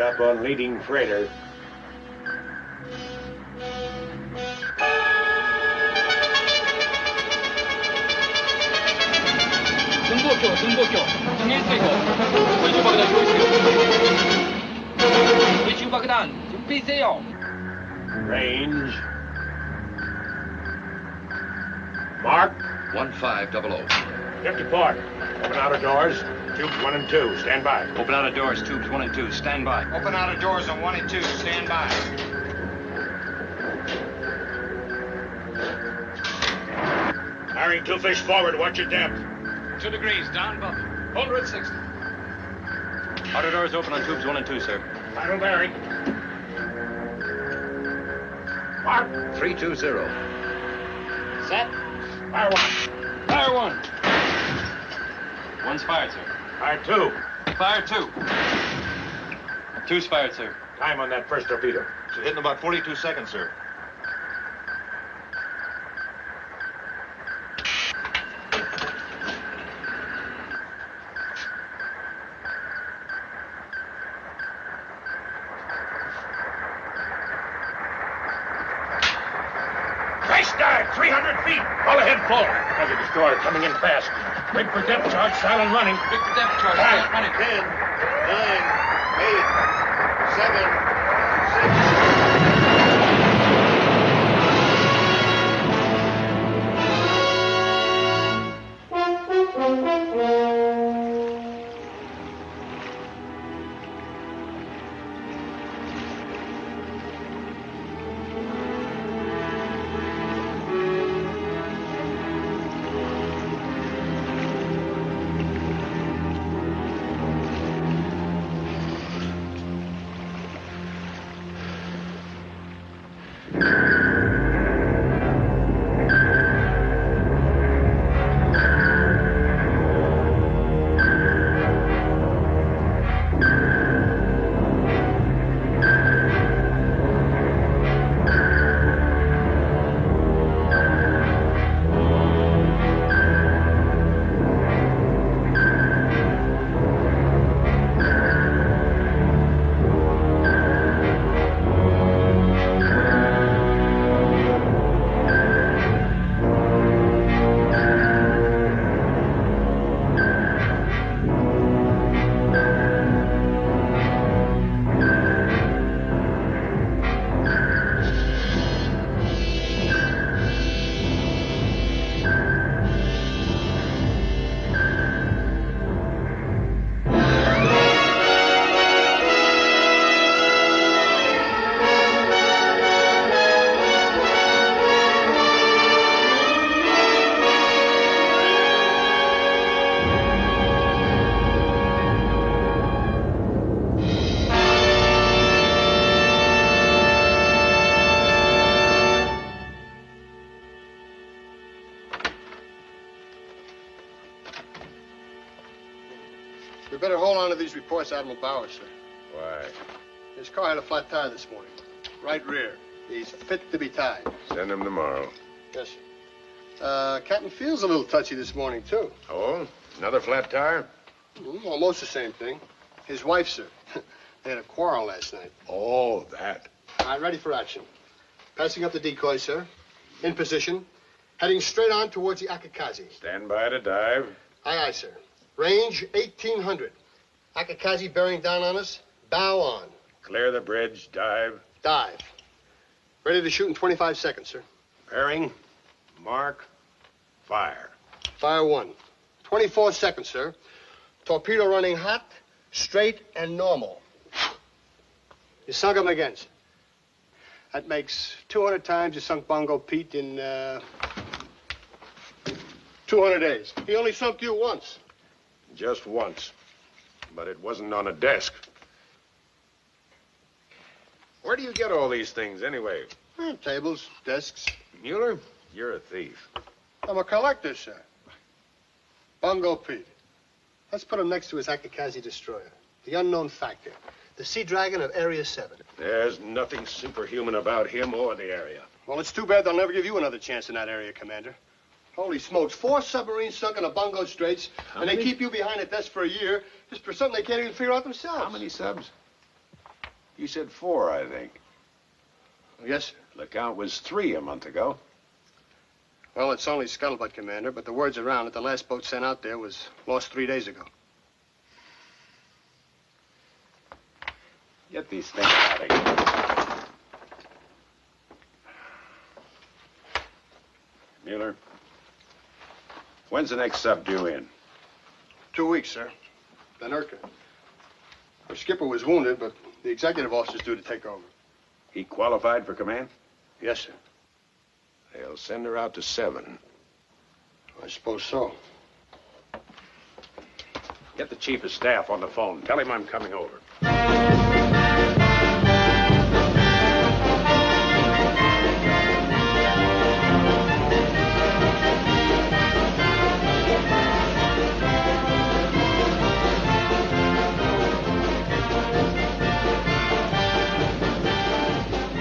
up on leading freighter. 등복교. 등일세고. 의주박단 조이세요. 의주박단 준비세요. Range. Mark. 1500. 50 port. Open outer doors. Tubes 1 and 2. Stand by. Open outer doors, tubes 1 and 2. Stand by. Open outer doors on 1 and 2. Stand by. Firing 2 fish forward. Watch your depth. 2 degrees, down buff. 160. Outer doors open on tubes 1 and 2, sir. Final bearing. Mark. 320. Set. Fire 1. Fire 1. One's fired, sir. Fire 2. Fire 2. Two's fired, sir. Time on that first torpedo. Should hit in about 42 seconds, sir. Crash dive, 300 feet. All ahead forward. There's a destroyer coming in fast. Wait for depth charge, silent running. Big for depth charge. Right. Start running. 10, 9, We better hold on to these reports, Admiral Bowers, sir. Why? His car had a flat tire this morning. Right rear. He's fit to be tied. Send him tomorrow. Yes, sir. Captain Field's a little touchy this morning, too. Oh? Another flat tire? Almost the same thing. His wife, sir. They had a quarrel last night. Oh, that. All right, ready for action. Passing up the decoy, sir. In position. Heading straight on towards the Akakazi. Stand by to dive. Aye, aye, sir. Range 1,800. Akakazi bearing down on us. Bow on. Clear the bridge, dive. Dive. Ready to shoot in 25 seconds, sir. Bearing, mark, fire. Fire 1. 24 seconds, sir. Torpedo running hot, straight, and normal. You sunk him again, sir. That makes 200 times you sunk Bongo Pete in, 200 days. He only sunk you once. Just once. But it wasn't on a desk. Where do you get all these things, anyway? Tables, desks. Mueller, you're a thief. I'm a collector, sir. Bongo Pete. Let's put him next to his Akakazi destroyer. The unknown factor. The Sea Dragon of Area 7. There's nothing superhuman about him or the area. Well, it's too bad they'll never give you another chance in that area, Commander. Holy smokes, 4 submarines sunk in the Bongo Straits, and they keep you behind a desk for a year just for something they can't even figure out themselves. How many subs? You said 4, I think. Yes, sir. The count was 3 a month ago. Well, it's only scuttlebutt, Commander, but the word's around that the last boat sent out there was lost 3 days ago. Get these things out of here. Mueller, when's the next sub due in? 2 weeks, sir. The Nurka. The skipper was wounded, but the executive officer's due to take over. He qualified for command? Yes, sir. They'll send her out to 7. I suppose so. Get the chief of staff on the phone. Tell him I'm coming over.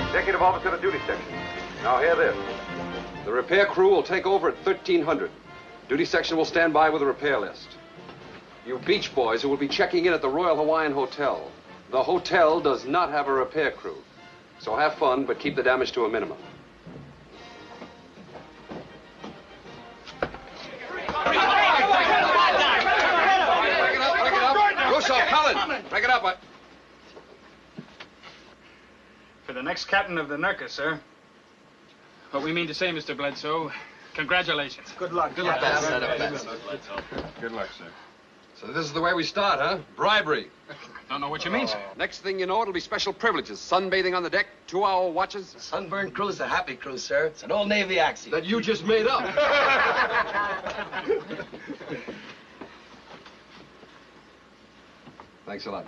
Executive officer to duty section. Now hear this. The repair crew will take over at 1300. Duty section will stand by with a repair list. You beach boys who will be checking in at the Royal Hawaiian Hotel. The hotel does not have a repair crew. So have fun, but keep the damage to a minimum. Break it up. Russo, Cullen, break it up. For the next captain of the Nurka, sir. What we mean to say, Mr. Bledsoe, congratulations. Good luck. Good luck, sir. So this is the way we start, huh? Bribery. Don't know what you mean, sir. Next thing you know, it'll be special privileges. Sunbathing on the deck, 2-hour watches. Sunburned crew's a happy crew, sir. It's an old Navy axiom. That you just made up. Thanks a lot.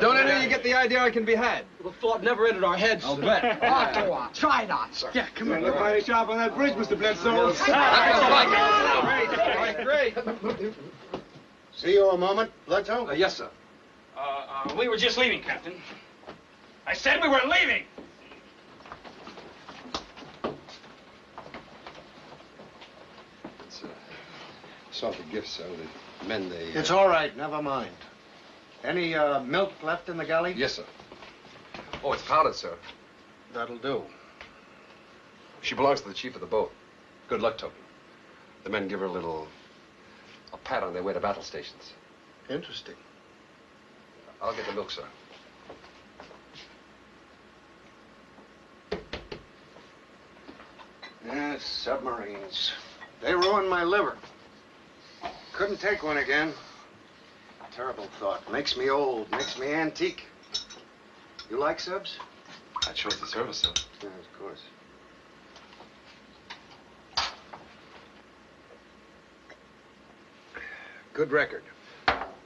Don't any of you get the idea I can be had? The thought never entered our heads. I'll bet. Oh, go on. Try it on, sir. Yeah, come on. Look mighty sharp on that bridge, Mr. Bledsoe. Great. See you a moment, Bledsoe? Yes, sir. We were just leaving, Captain. I said we were leaving! It's a sort of gift, sir. The men, they... It's all right. Never mind. Any milk left in the galley? Yes, sir. Oh, it's powdered, sir. That'll do. She belongs to the chief of the boat. Good luck token. The men give her a pat on their way to battle stations. Interesting. I'll get the milk, sir. Yes, submarines. They ruined my liver. Couldn't take one again. Terrible thought. Makes me old, makes me antique. You like subs? I chose the service, sir. Yeah, of course. Good record.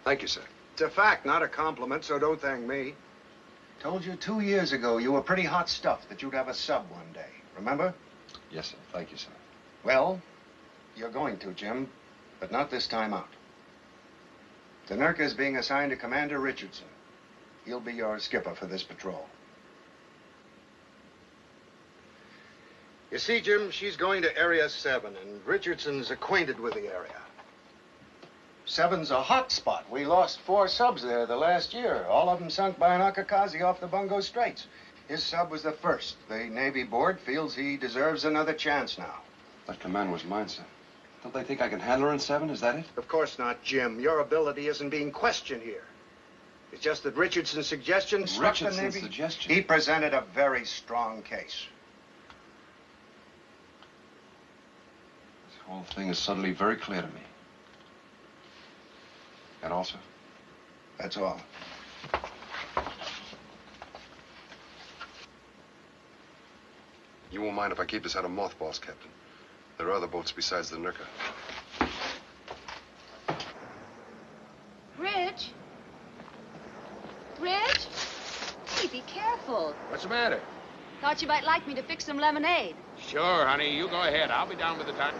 Thank you, sir. It's a fact, not a compliment, so don't thank me. Told you 2 years ago you were pretty hot stuff, that you'd have a sub one day. Remember? Yes, sir. Thank you, sir. Well, you're going to, Jim, but not this time out. The Nurka is being assigned to Commander Richardson. He'll be your skipper for this patrol. You see, Jim, she's going to Area 7, and Richardson's acquainted with the area. 7's a hot spot. We lost 4 subs there the last year. All of them sunk by an Akakazi off the Bungo Straits. His sub was the first. The Navy board feels he deserves another chance now. That command was mine, sir. Don't they think I can handle her in 7? Is that it? Of course not, Jim. Your ability isn't being questioned here. It's just that Richardson's suggestion struck the Navy. Richardson's suggestion? He presented a very strong case. This whole thing is suddenly very clear to me. And also? That's all. You won't mind if I keep this out of mothballs, Captain. There are other boats besides the Nurka. Rich? Rich? Hey, be careful. What's the matter? Thought you might like me to fix some lemonade. Sure, honey. You go ahead. I'll be down with the time.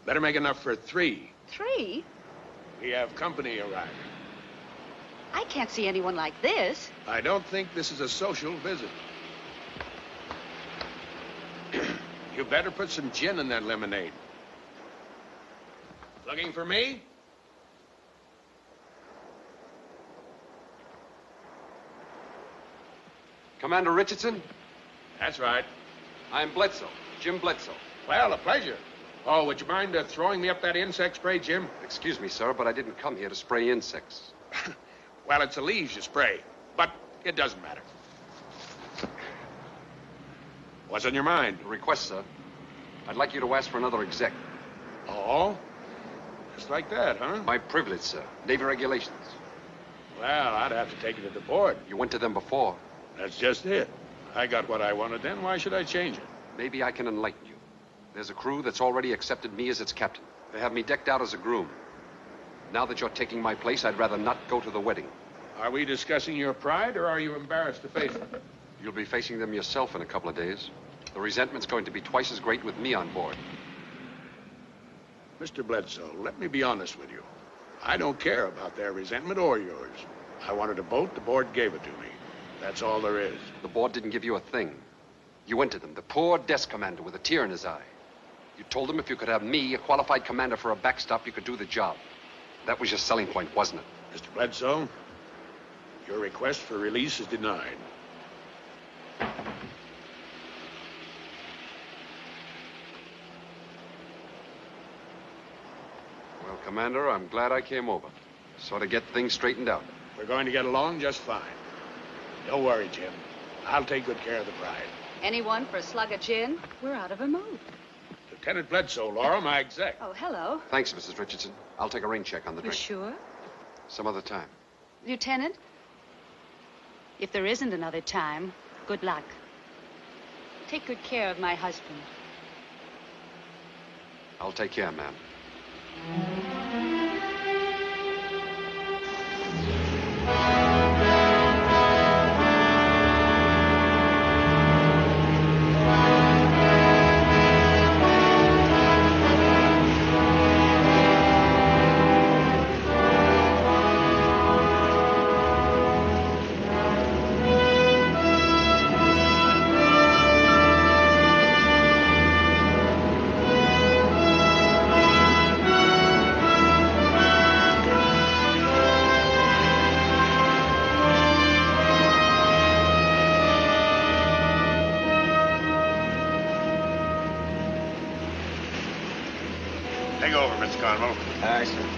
Better make enough for 3. 3? We have company arriving. I can't see anyone like this. I don't think this is a social visit. You better put some gin in that lemonade. Looking for me? Commander Richardson? That's right. I'm Bledsoe, Jim Bledsoe. Well, a pleasure. Oh, would you mind throwing me up that insect spray, Jim? Excuse me, sir, but I didn't come here to spray insects. Well, it's the leaves you spray, but it doesn't matter. What's on your mind? A request, sir. I'd like you to ask for another exec. Oh? Just like that, huh? My privilege, sir. Navy regulations. Well, I'd have to take it to the board. You went to them before. That's just it. I got what I wanted then. Why should I change it? Maybe I can enlighten you. There's a crew that's already accepted me as its captain. They have me decked out as a groom. Now that you're taking my place, I'd rather not go to the wedding. Are we discussing your pride, or are you embarrassed to face them? You'll be facing them yourself in a couple of days. The resentment's going to be twice as great with me on board. Mr. Bledsoe, let me be honest with you. I don't care about their resentment or yours. I wanted a boat, the board gave it to me. That's all there is. The board didn't give you a thing. You went to them, the poor desk commander with a tear in his eye. You told them if you could have me, a qualified commander for a backstop, you could do the job. That was your selling point, wasn't it? Mr. Bledsoe, your request for release is denied. Well, Commander, I'm glad I came over. So to get things straightened out. We're going to get along just fine. Don't worry, Jim. I'll take good care of the bride. Anyone for a slug of gin? We're out of a mood. Lieutenant Bledsoe, Laura, my exec. Oh, hello. Thanks, Mrs. Richardson. I'll take a rain check on the You drink. sure? Some other time. Lieutenant, if there isn't another time, good luck. Take good care of my husband. I'll take care, ma'am. Take over, Mr. Conwell. Aye, sir.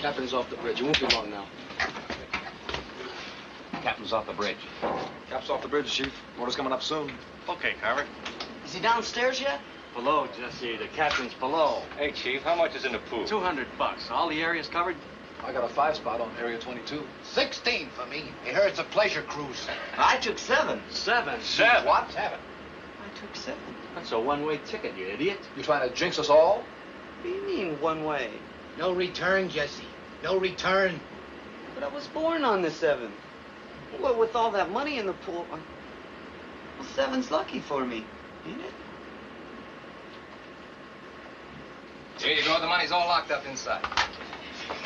Captain's off the bridge. It won't be long now. Captain's off the bridge. Cap's off the bridge, Chief. Order's coming up soon. Okay, Carver. Is he downstairs yet? Below, Jesse. The captain's below. Hey, Chief, how much is in the pool? $200. All the areas covered? I got a 5 spot on Area 22. 16 for me. I heard it's a pleasure cruise. I took 7. 7. What? 7. I took 7. That's a one-way ticket, you idiot. You trying to jinx us all? What do you mean, one way? No return, Jesse. No return. But I was born on the 7th. Well, with all that money in the pool, well, 7's lucky for me, ain't it? Here you go. The money's all locked up inside.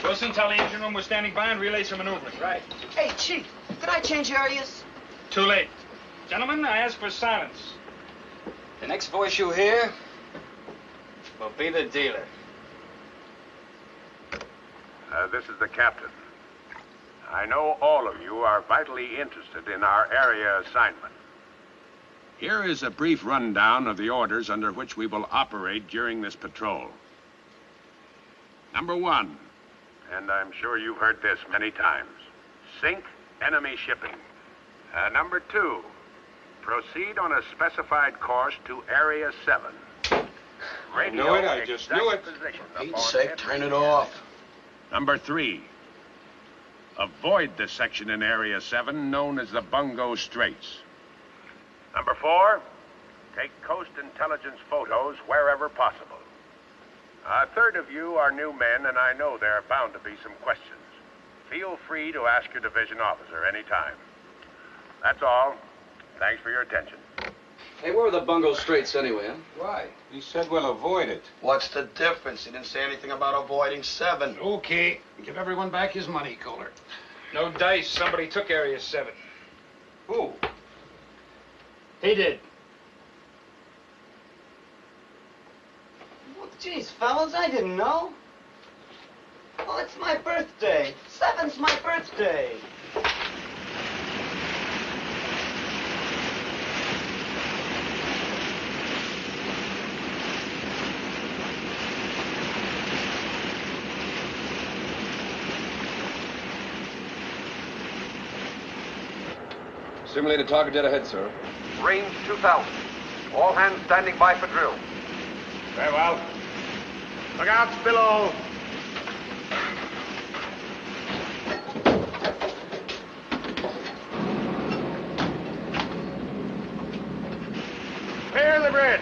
Wilson, tell the engine room we're standing by and relays for maneuvering. Right. Hey, Chief, could I change areas? Too late. Gentlemen, I ask for silence. The next voice you hear will be the dealer. This is the captain. I know all of you are vitally interested in our area assignment. Here is a brief rundown of the orders under which we will operate during this patrol. Number 1, and I'm sure you've heard this many times, sink enemy shipping. Number 2, proceed on a specified course to Area 7. Radio I just knew it. Pete's sake, turn it off. Number 3, avoid the section in Area 7 known as the Bungo Straits. Number 4, take coast intelligence photos wherever possible. A third of you are new men, and I know there are bound to be some questions. Feel free to ask your division officer anytime. That's all. Thanks for your attention. Hey, where are the Bungo Straits anyway, huh? Why? He said we'll avoid it. What's the difference? He didn't say anything about avoiding 7. Okay. Give everyone back his money, Kohler. No dice. Somebody took Area 7. Who? He did. Well, geez, fellas, I didn't know. It's my birthday. 7's my birthday. Simulated target dead ahead, sir. Range 2,000. All hands standing by for drill. Very well. Lookouts below. Clear the bridge.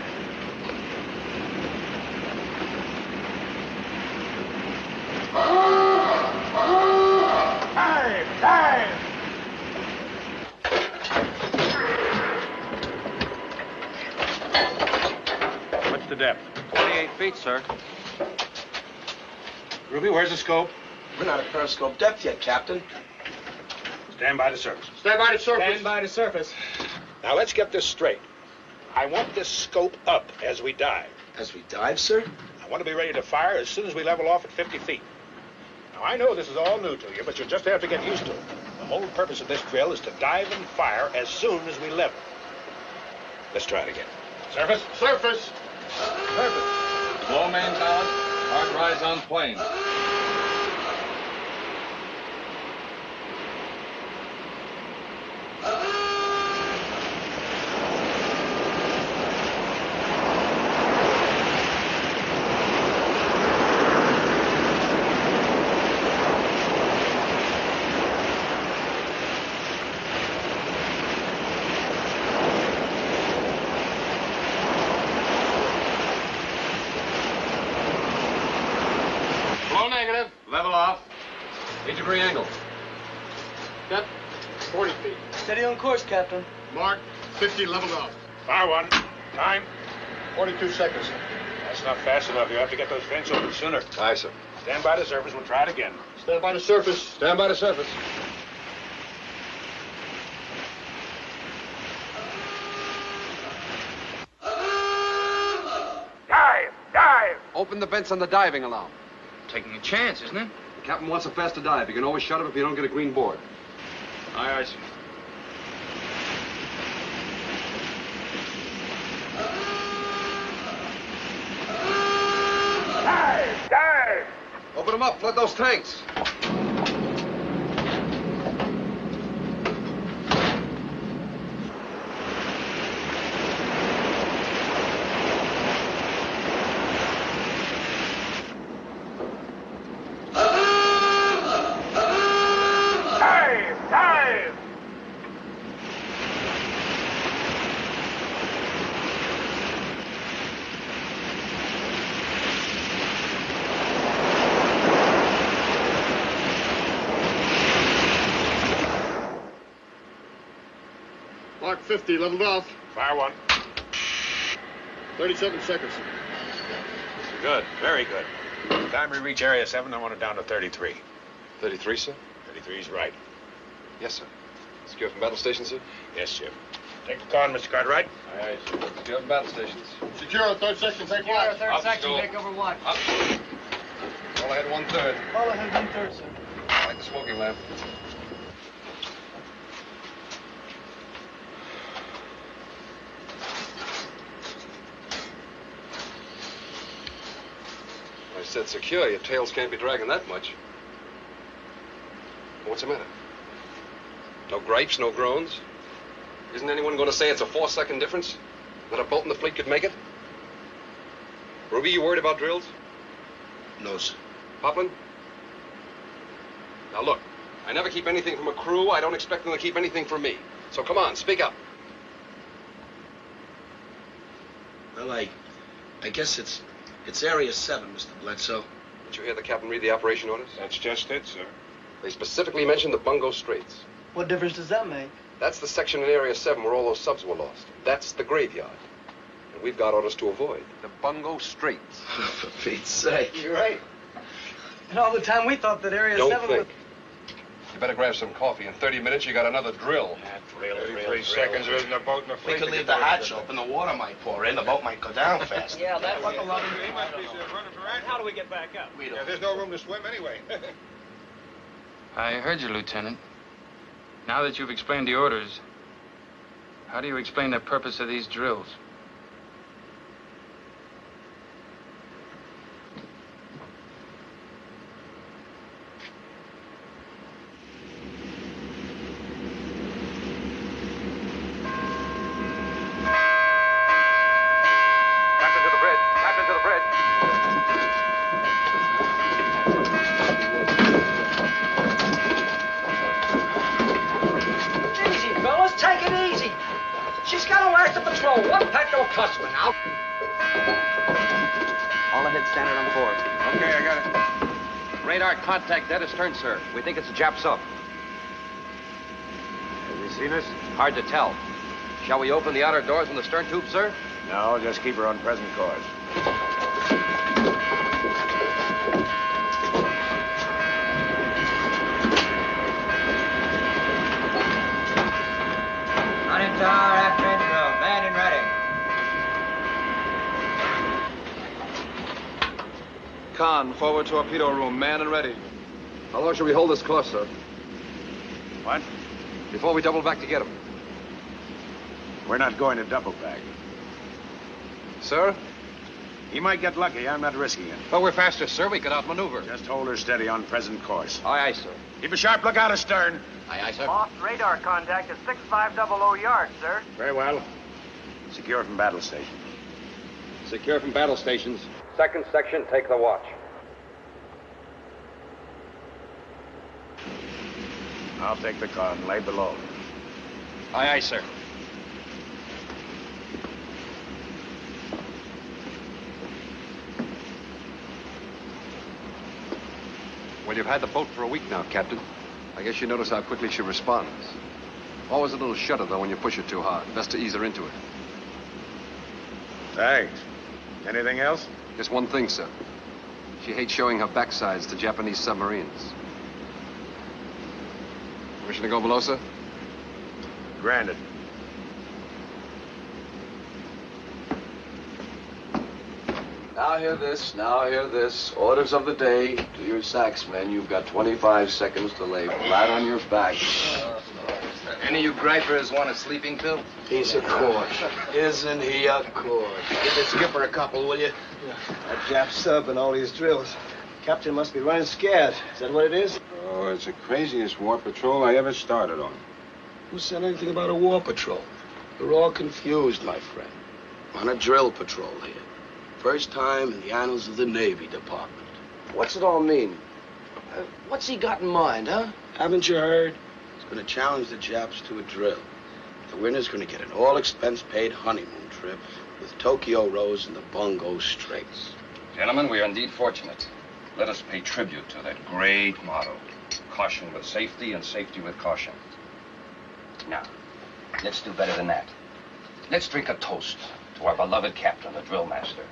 Dive! What's the depth? 28 feet, sir. Ruby, where's the scope? We're not at periscope depth yet, Captain. Stand by the surface. Stand by the surface. Stand by to surface. Now, let's get this straight. I want this scope up as we dive. As we dive, sir? I want to be ready to fire as soon as we level off at 50 feet. Now, I know this is all new to you, but you'll just have to get used to it. The whole purpose of this drill is to dive and fire as soon as we level. Let's try it again. Surface? Surface. Surface. Low main ballast. Hard rise on plane. Negative. Level off. 8-degree angle. Yep. 40 feet. Steady on course, Captain. Mark, 50 leveled off. Fire one. Time. 42 seconds. That's not fast enough. You have to get those vents open sooner. Aye, sir. Stand by the surface. We'll try it again. Stand by the surface. Stand by the surface. Dive! Dive! Open the vents on the diving alarm. Taking a chance, isn't it? The captain wants a faster dive. You can always shut him if you don't get a green board. Aye, sir. Dive! Dive! Open them up. Flood those tanks. Mark 50 leveled off. Fire one. 37 seconds. Good. Very good. By the time we reach Area 7, I want it down to 33. 33, sir? 33's right. Yes, sir. Secure from battle station, sir? Yes, Jim. Take the con, Mr. Cartwright. Aye, sir. Secure from battle stations. Secure, third section, take watch. Third section, take over watch. Up. All ahead 1/3. All ahead 1/3, sir. I like the smoking lamp. I said secure. Your tails can't be dragging that much. What's the matter? No gripes, no groans? Isn't anyone going to say it's a 4-second difference? That a boat in the fleet could make it? Ruby, you worried about drills? No, sir. Poplin? Now look, I never keep anything from a crew. I don't expect them to keep anything from me. So come on, speak up. Well, I guess it's Area 7, Mr. Bledsoe. Did you hear the captain read the operation orders? That's just it, sir. They specifically mentioned the Bungo Straits. What difference does that make? That's the section in Area 7 where all those subs were lost. That's the graveyard. And we've got orders to avoid the Bungo Straits. For Pete's sake. You're right. And all the time we thought that Area Don't 7 think. was... You better grab some coffee. In 30 minutes, you got another drill. Drill. 3 seconds, there isn't a boat in the We fleet. could leave the hatch open. The water might pour in. The boat might go down fast. Yeah, that was a lot of... He must be running for right. How do we get back up? We Yeah, don't. there's no room to swim anyway. I heard you, Lieutenant. Now that you've explained the orders, how do you explain the purpose of these drills? Captain to the bridge. Captain to the bridge. Easy, fellas. Take it easy. She's got to last the patrol. One pack to a customer now. All ahead, standard on 4. Okay, I got it. Radar contact dead astern, sir. We think it's a Jap sub. Has he seen us? Hard to tell. Shall we open the outer doors in the stern tube, sir? No, just keep her on present course. Running tower after engine room. Man and ready. Khan, forward torpedo room. Man and ready. How long shall we hold this course, sir? What? Before we double back to get him. We're not going to double back. Sir? He might get lucky. I'm not risking it. But we're faster, sir. We could outmaneuver. Just hold her steady on present course. Aye, aye, sir. Keep a sharp lookout astern. Aye, aye, sir. Lost radar contact at 6500 yards, sir. Very well. Secure from battle station. Secure from battle stations. Second section, take the watch. I'll take the con. Lay below. Aye, aye, sir. Well, you've had the boat for a week now, Captain. I guess you notice how quickly she responds. Always a little shudder, though, when you push it too hard. Best to ease her into it. Thanks. Anything else? Just one thing, sir. She hates showing her backsides to Japanese submarines. Permission to go below, sir? Granted. Now hear this, now hear this. Orders of the day to your saxmen. You've got 25 seconds to lay flat on your back. Any of you gripers want a sleeping pill? He's a course. Isn't he a course? Give the skipper a couple, will you? That Jap sub and all these drills. Captain must be running scared. Is that what it is? Oh, it's the craziest war patrol I ever started on. Who said anything about a war patrol? You're all confused, my friend. On a drill patrol here. First time in the annals of the Navy Department. What's it all mean? What's he got in mind, huh? Haven't you heard? He's going to challenge the Japs to a drill. The winner's going to get an all-expense-paid honeymoon trip with Tokyo Rose and the Bungo Straits. Gentlemen, we are indeed fortunate. Let us pay tribute to that great motto. Caution with safety and safety with caution. Now, let's do better than that. Let's drink a toast to our beloved captain, the drill master.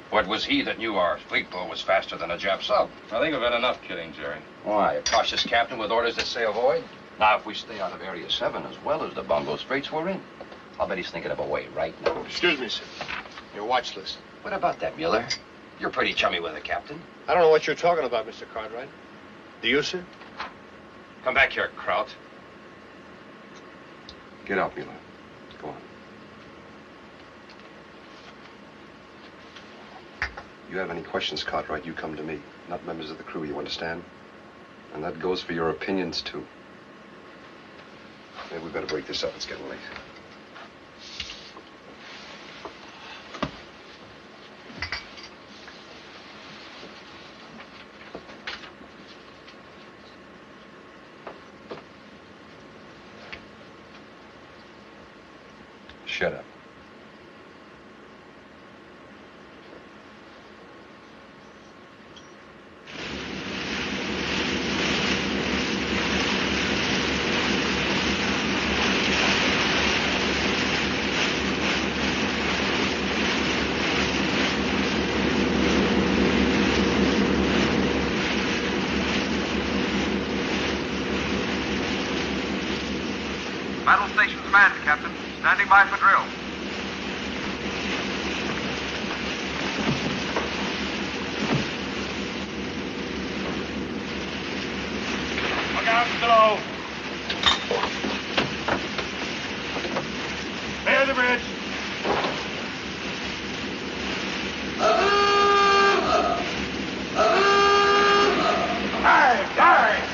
For it was he that knew our fleet boat was faster than a Jap sub. I think we've had enough kidding, Jerry. Why, a cautious captain with orders that say avoid? Now, if we stay out of Area 7 as well as the Bungo Straits we're in, I'll bet he's thinking of a way right now. Excuse me, sir. Your watch list. What about that, Mueller? You're pretty chummy with the captain. I don't know what you're talking about, Mr. Cartwright. Do you, sir? Come back here, Kraut. Get out, Mueller. Go on. You have any questions, Cartwright, you come to me, not members of the crew, you understand? And that goes for your opinions, too. Maybe we better break this up. It's getting late. Shut up. Battle stations manned, Captain. Standing by for drill. Look out below. Clear the bridge. Dive! Dive!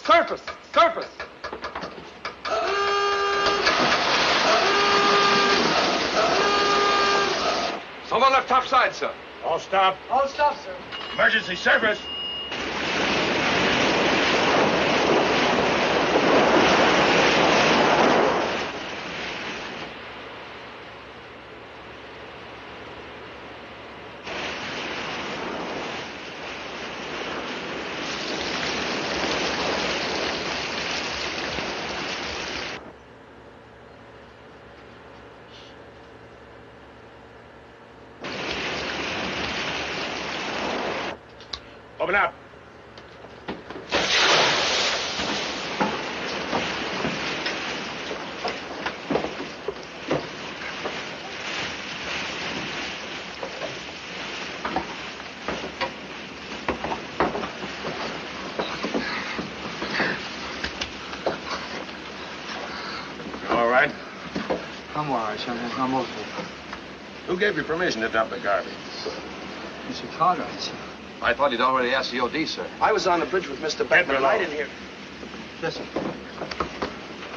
Surface! Surface! On the left top side, sir. All stop. All stop, sir. Emergency service. Open up. All right? I'm all right, General. I'm okay. Who gave you permission to dump the garbage? Mr. Cartwright, sir. I thought he'd already asked the OD, sir. I was on the bridge with Mr. Beckman, and I didn't hear. Listen.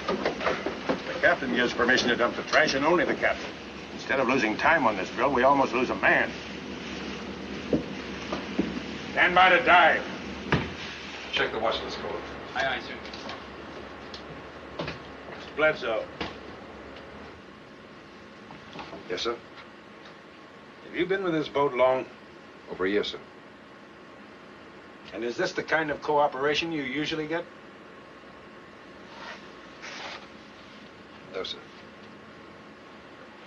The captain gives permission to dump the trash, and only the captain. Instead of losing time on this drill, we almost lose a man. Stand by to dive. Check the watch list code. Aye, aye, sir. Mr. Bledsoe, Yes, sir. have you been with this boat long? Over a year, sir. And is this the kind of cooperation you usually get? No, sir.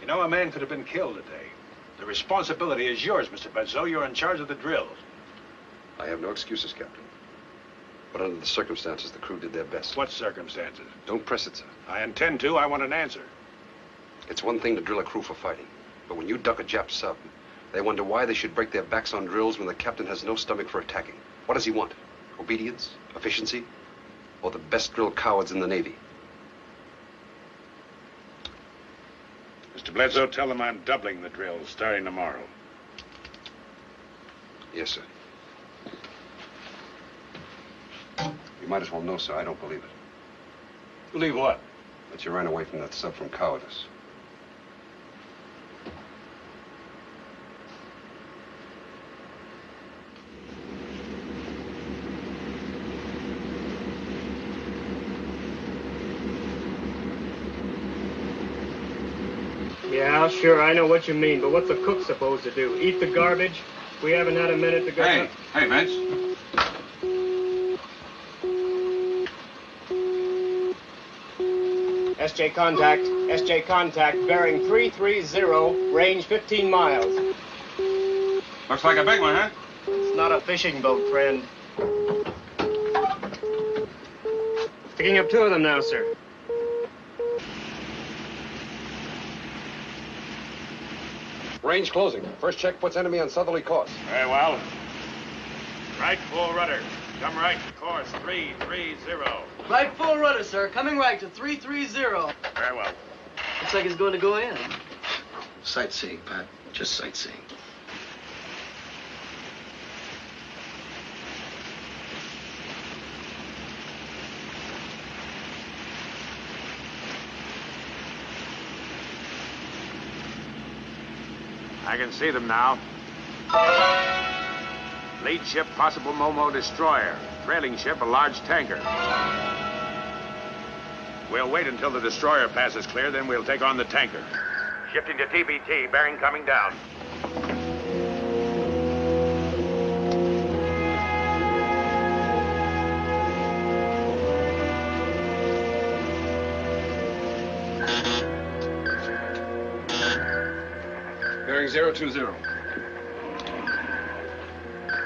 You know, a man could have been killed today. The responsibility is yours, Mr. Bledsoe. You're in charge of the drills. I have no excuses, Captain. But under the circumstances, the crew did their best. What circumstances? Don't press it, sir. I intend to. I want an answer. It's one thing to drill a crew for fighting. But when you duck a Jap sub, they wonder why they should break their backs on drills when the captain has no stomach for attacking. What does he want? Obedience? Efficiency? Or the best drilled cowards in the Navy? Mr. Bledsoe, tell them I'm doubling the drills starting tomorrow. Yes, sir. You might as well know, sir, I don't believe it. Believe what? That you ran away from that sub from cowardice. Yeah, sure, I know what you mean, but what's a cook supposed to do? Eat the garbage? We haven't had a minute to go. Hey, Vince. SJ contact, bearing 330, range 15 miles. Looks like a big one, huh? It's not a fishing boat, friend. Picking up 2 of them now, sir. Range closing. First check puts enemy on southerly course. Very well. Right full rudder. Come right to course 330. Right full rudder, sir. Coming right to 330. Very well. Looks like it's going to go in. Sightseeing, Pat. Just sightseeing. I can see them now. Lead ship, possible Momo destroyer. Trailing ship, a large tanker. We'll wait until the destroyer passes clear, then we'll take on the tanker. Shifting to TBT, bearing coming down. Bearing 020.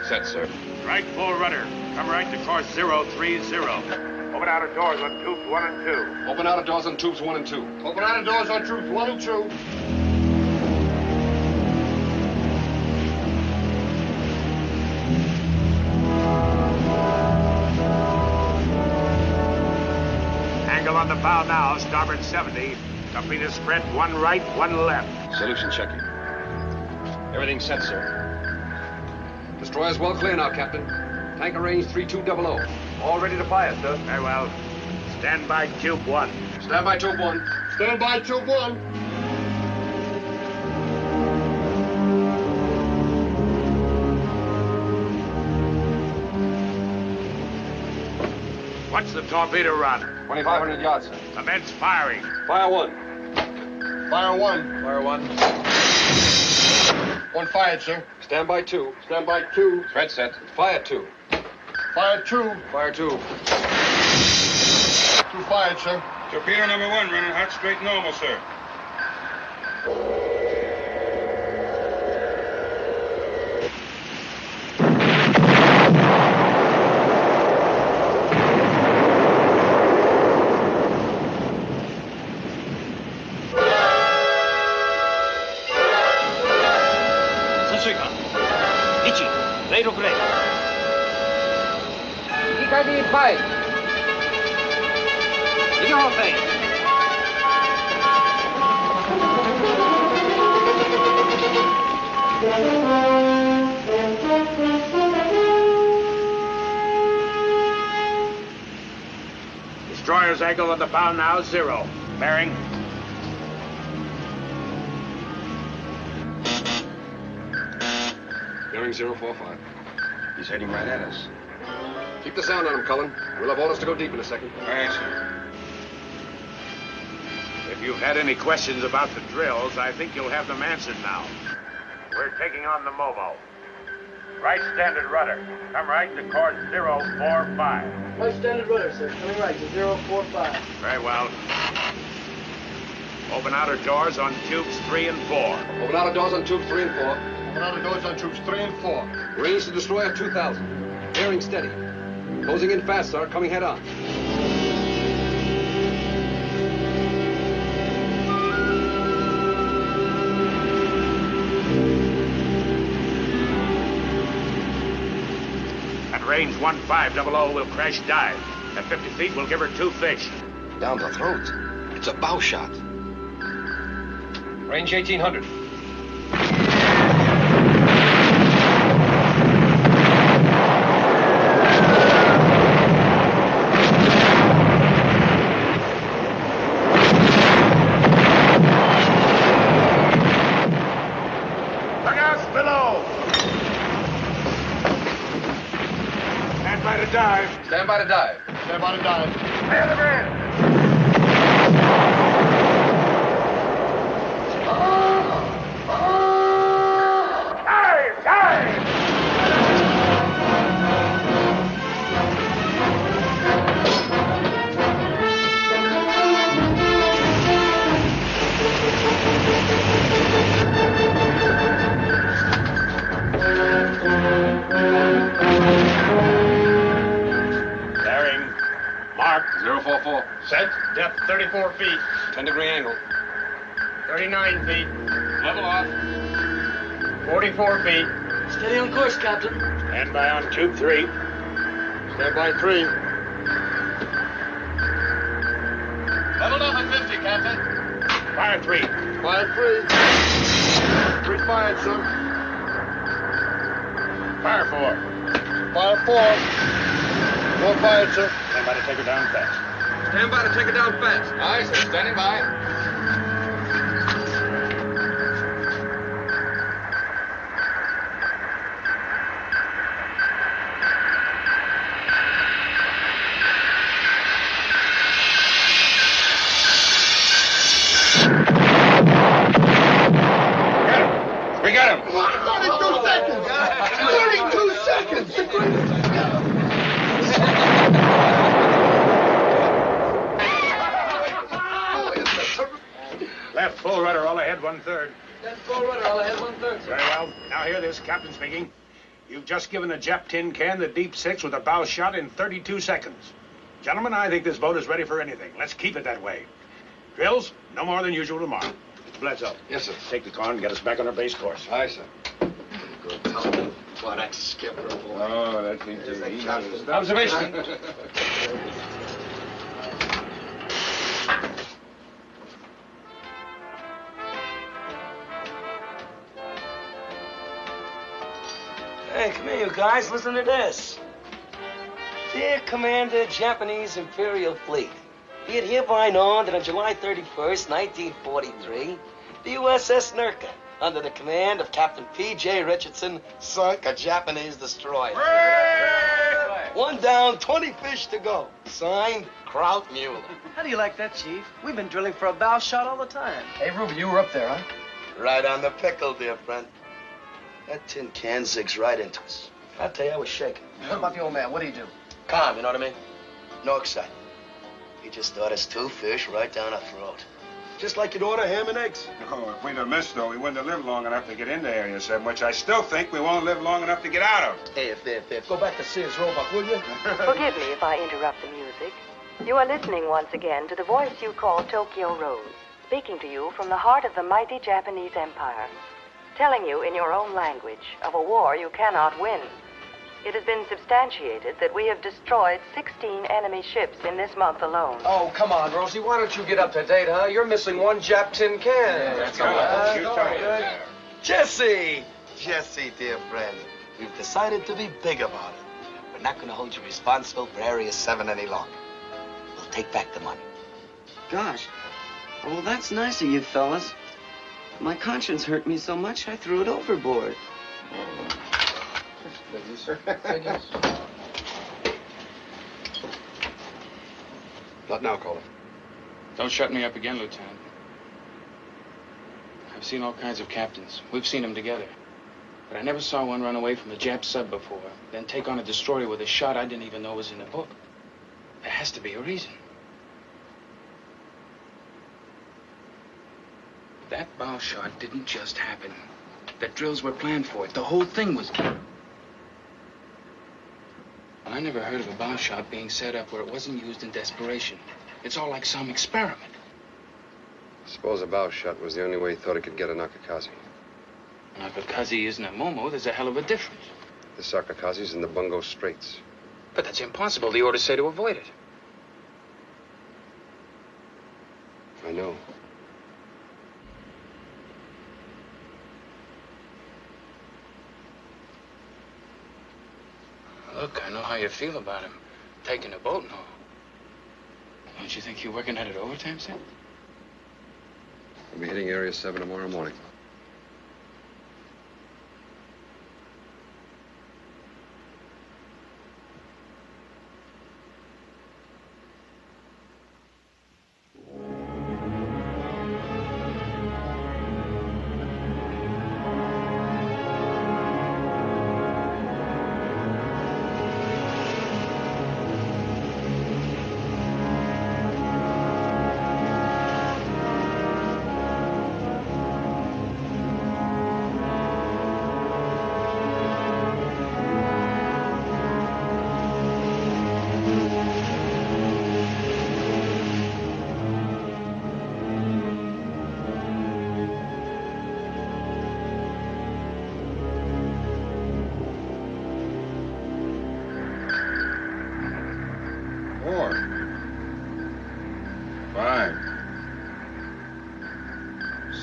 Set, sir. Right full rudder. Come right to course 030. Open outer doors on tubes 1 and 2. Open outer doors on tubes 1 and 2. Open outer doors on tubes 1 and 2. Angle on the bow now, starboard 70. Torpedo spread 1 right, 1 left. Solution checking. Everything set, sir. Destroyer's well clear now, Captain. Tanker range 3200. All ready to fire, sir. Very well. Stand by tube 1. Stand by tube 1. Stand by tube 1. What's the torpedo run? 2,500 yards, sir. Commence firing. Fire 1. Fire 1. Fire 1. 1 fired, sir. Stand by 2. Stand by 2. Thread set. Fire 2. Fire 2. Fire 2. 2 fired, sir. Torpedo number 1 running hot straight normal, sir. Destroyer's angle on the bow now, 0. Bearing. Bearing 045. He's heading right at us. Keep the sound on him, Cullen. We'll have orders to go deep in a second. All right, sir. If you've had any questions about the drills, I think you'll have them answered now. We're taking on the MOBO. Right standard rudder. Come right to course 045. Right standard rudder, sir. Coming right to 045. Very well. Open outer doors on tubes 3 and 4. Open outer doors on tubes 3 and 4. Open outer doors on tubes 3 and 4. Range to destroyer 2,000. Bearing steady. Closing in fast, sir. Coming head on. At range 1500, we'll crash dive. At 50 feet, we'll give her 2 fish. Down the throat. It's a bow shot. Range 1,800. Look out below! Stand by to dive. Stand by to dive. Stand by to dive. Clear the bridge. Dive! Dive! Bearing. Mark. 044. Set. Depth 34 feet. 10-degree angle. 39 feet. Level off. 44 feet. Steady on course, Captain. Stand by on tube 3. Stand by 3. Leveled off at 50, Captain. Fire 3. Fire 3. 3 fired, sir. Fire 4. Fire 4. 4 fired, sir. Stand by to take her down fast. Stand by to take it down fast. Aye, sir. Standing by. We got him. 32 seconds. 32 seconds. Left full rudder all ahead 1/3. That's full rudder. I'll ahead 1/3. Very well. Now hear this, Captain speaking. You've just given the Jap tin can the deep six with a bow shot in 32 seconds. Gentlemen, I think this boat is ready for anything. Let's keep it that way. Drills, no more than usual tomorrow. Mr. Bledsoe. Yes, sir. Take the car and get us back on our base course. Aye, sir. Good time. What a skipper, boy. Oh, that's me too. He knows his observation. Hey, come here, you guys. Listen to this. Dear Commander, Japanese Imperial Fleet, be it hereby known that on July 31st, 1943, the USS Nerka, under the command of Captain P.J. Richardson, sunk a Japanese destroyer. Hooray! 1 down, 20 fish to go. Signed, Kraut Mueller. How do you like that, Chief? We've been drilling for a bow shot all the time. Hey, Ruby, you were up there, huh? Right on the pickle, dear friend. That tin can zigs right into us. I tell you, I was shaking. What about the old man? What do you do? Calm, you know what I mean? No excitement. He just thought us 2 fish right down our throat. Just like you'd order ham and eggs. No, if we'd have missed, though, we wouldn't have lived long enough to get into Area 7, which I still think we won't live long enough to get out of. Hey, if. Go back to Sears Roebuck, will you? Forgive me if I interrupt the music. You are listening once again to the voice you call Tokyo Rose, speaking to you from the heart of the mighty Japanese Empire, telling you in your own language of a war you cannot win. It has been substantiated that we have destroyed 16 enemy ships in this month alone. Oh, come on, Rosie. Why don't you get up to date, huh? You're missing 1 Jap tin can. Yeah, that's all right. Jesse, dear friend, we've decided to be big about it. We're not going to hold you responsible for Area 7 any longer. We'll take back the money. Gosh. Well, that's nice of you fellas. My conscience hurt me so much, I threw it overboard. Not now, caller. Don't shut me up again, Lieutenant. I've seen all kinds of captains. We've seen them together. But I never saw one run away from a Jap sub before, then take on a destroyer with a shot I didn't even know was in the book. There has to be a reason. That bow shot didn't just happen. The drills were planned for it. The whole thing was... Well, I never heard of a bow shot being set up where it wasn't used in desperation. It's all like some experiment. Suppose a bow shot was the only way he thought he could get a Nakakazi. Now, because he isn't a Momo, there's a hell of a difference. The Sakakazi's in the Bungo Straits. But that's impossible. The orders say to avoid it. I know. Look, I know how you feel about him. Taking a boat and all. Don't you think you're working at it overtime, Sam? We'll be hitting Area 7 tomorrow morning.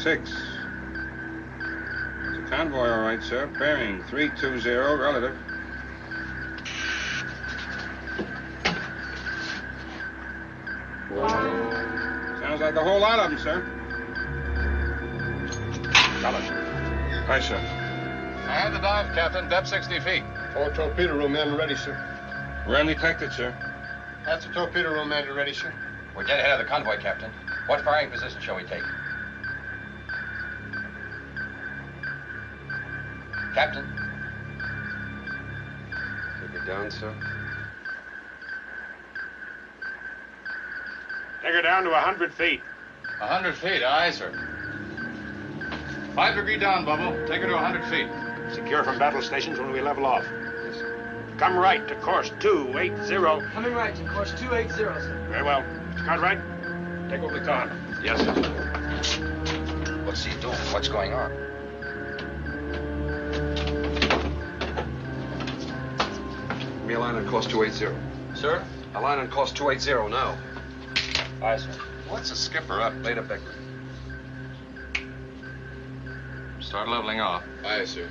Six. It's a convoy, all right, sir. Bearing 320, relative. Sounds like a whole lot of them, sir. Collins. Aye, sir. I have the dive, Captain. Depth 60 feet. 4 torpedo room men ready, sir. We're undetected, sir. That's the torpedo room men ready, sir. We're dead ahead of the convoy, Captain. What firing position shall we take? Captain? Take her down, sir. Take her down to 100 feet. 100 feet, aye, sir. 5-degree down, Bubble. Take her to 100 feet. Secure from battle stations when we level off. Come right to course 280. Coming right to course 280, sir. Very well. Mr. Cartwright, take over the car. Yes, sir. What's he doing? What's going on? Give me a line on course 280. Sir? A line on course 280 now. Aye, sir. What's the skipper up? Later, Beckman. Start leveling off. Aye, sir.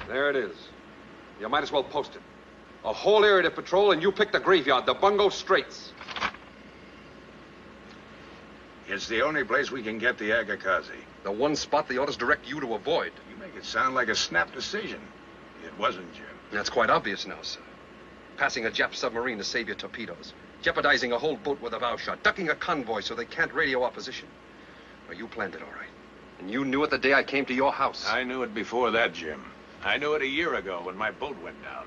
There it is. You might as well post it. A whole area to patrol, and you pick the graveyard, the Bungo Straits. It's the only place we can get the Agakazi. The one spot the orders direct you to avoid. You make it sound like a snap decision. It wasn't, Jim. That's quite obvious now, sir. Passing a Jap submarine to save your torpedoes. Jeopardizing a whole boat with a bow shot. Ducking a convoy so they can't radio opposition. Well, you planned it all right. And you knew it the day I came to your house. I knew it before that, Jim. I knew it a year ago when my boat went down.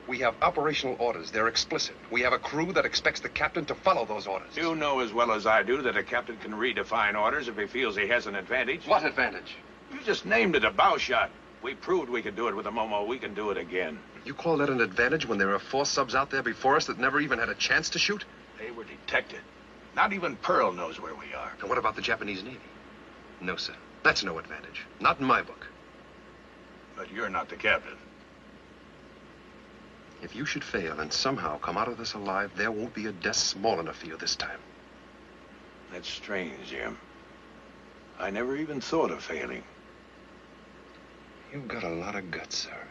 We have operational orders. They're explicit. We have a crew that expects the captain to follow those orders. You know as well as I do that a captain can redefine orders if he feels he has an advantage. What advantage? You just named it, a bow shot. We proved we could do it with a Momo. We can do it again. You call that an advantage when there are 4 subs out there before us that never even had a chance to shoot? They were detected. Not even Pearl knows where we are. And what about the Japanese Navy? No, sir. That's no advantage. Not in my book. But you're not the captain. If you should fail and somehow come out of this alive, there won't be a death small enough for you this time. That's strange, Jim. I never even thought of failing. You've got a lot of guts, sir,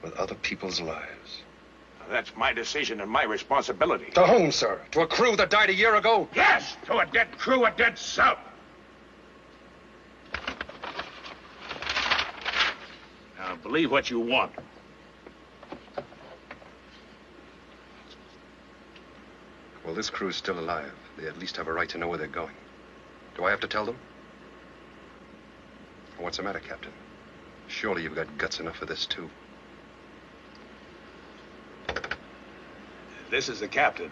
with other people's lives. That's my decision and my responsibility. To whom, sir? To a crew that died a year ago? Yes, to a dead crew, a dead sub. Now, believe what you want. Well, this crew's still alive. They at least have a right to know where they're going. Do I have to tell them? What's the matter, Captain? Surely you've got guts enough for this, too. This is the captain.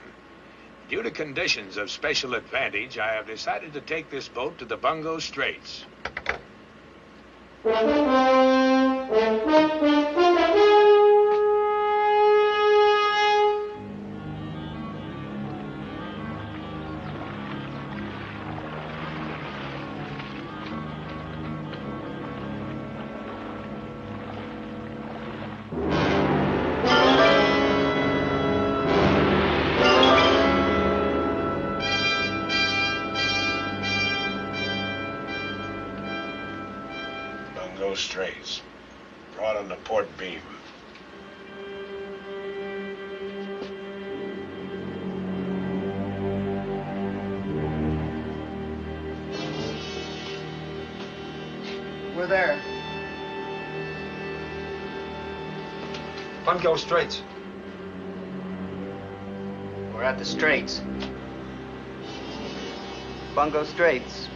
Due to conditions of special advantage, I have decided to take this boat to the Bungo Straits. Straits. Brought on the port beam. We're there. Bungo Straits. We're at the Straits. Bungo Straits.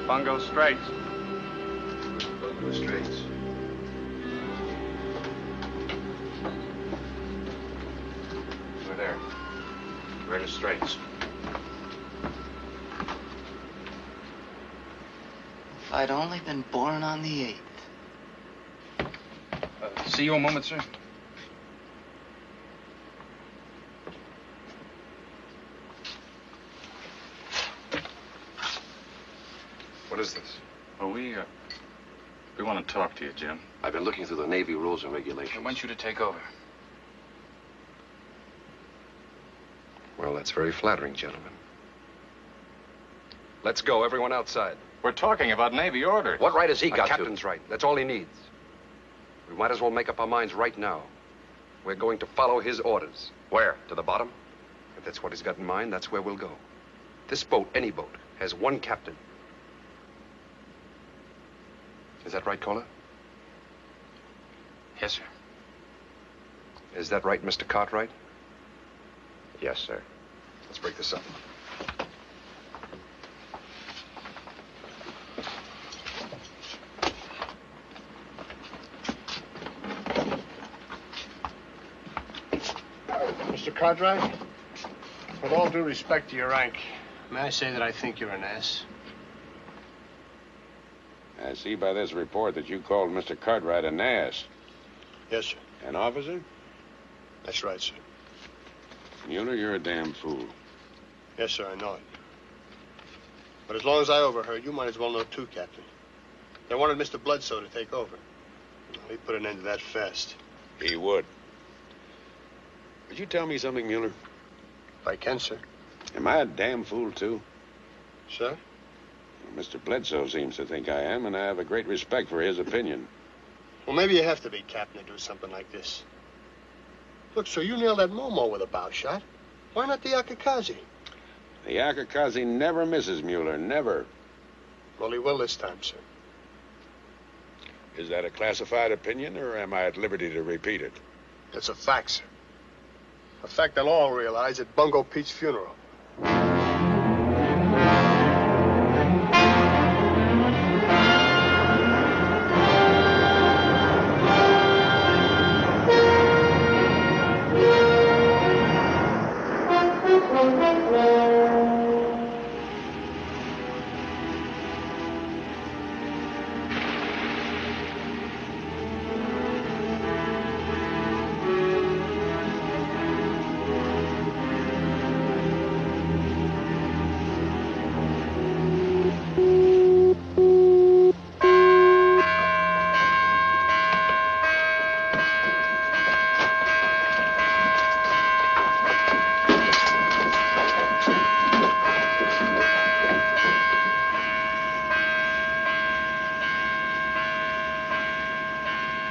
Bungo Straits. Bungo Straits. We're there. We're in the Straits. If I'd only been born on the 8th. See you a moment, sir. What is this? Well, we want to talk to you, Jim. I've been looking through the Navy rules and regulations. I want you to take over. Well, that's very flattering, gentlemen. Let's go, everyone outside. We're talking about Navy orders. What right has he The got captain's right. That's all he needs. We might as well make up our minds right now. We're going to follow his orders. Where? To the bottom? If that's what he's got in mind, that's where we'll go. This boat, any boat, has one captain. Is that right, caller? Yes, sir. Is that right, Mr. Cartwright? Yes, sir. Let's break this up. Cartwright, with all due respect to your rank, may I say that I think you're an ass? I see by this report that you called Mr. Cartwright an ass. Yes, sir. An officer? That's right, sir. Mueller, you're a damn fool. Yes, sir, I know it. But as long as I overheard, you might as well know too, Captain. They wanted Mr. Bledsoe to take over. Well, he put an end to that fast. He would. Would you tell me something, Mueller? If I can, sir. Am I a damn fool, too? Sir? Well, Mr. Bledsoe seems to think I am, and I have a great respect for his opinion. Well, maybe you have to be, Captain, to do something like this. Look, sir, you nailed that Momo with a bow shot. Why not the Akakazi? The Akakazi never misses, Mueller, never. Well, he will this time, sir. Is that a classified opinion, or am I at liberty to repeat it? It's a fact, sir. A fact they'll all realize at Bungo Pete's funeral.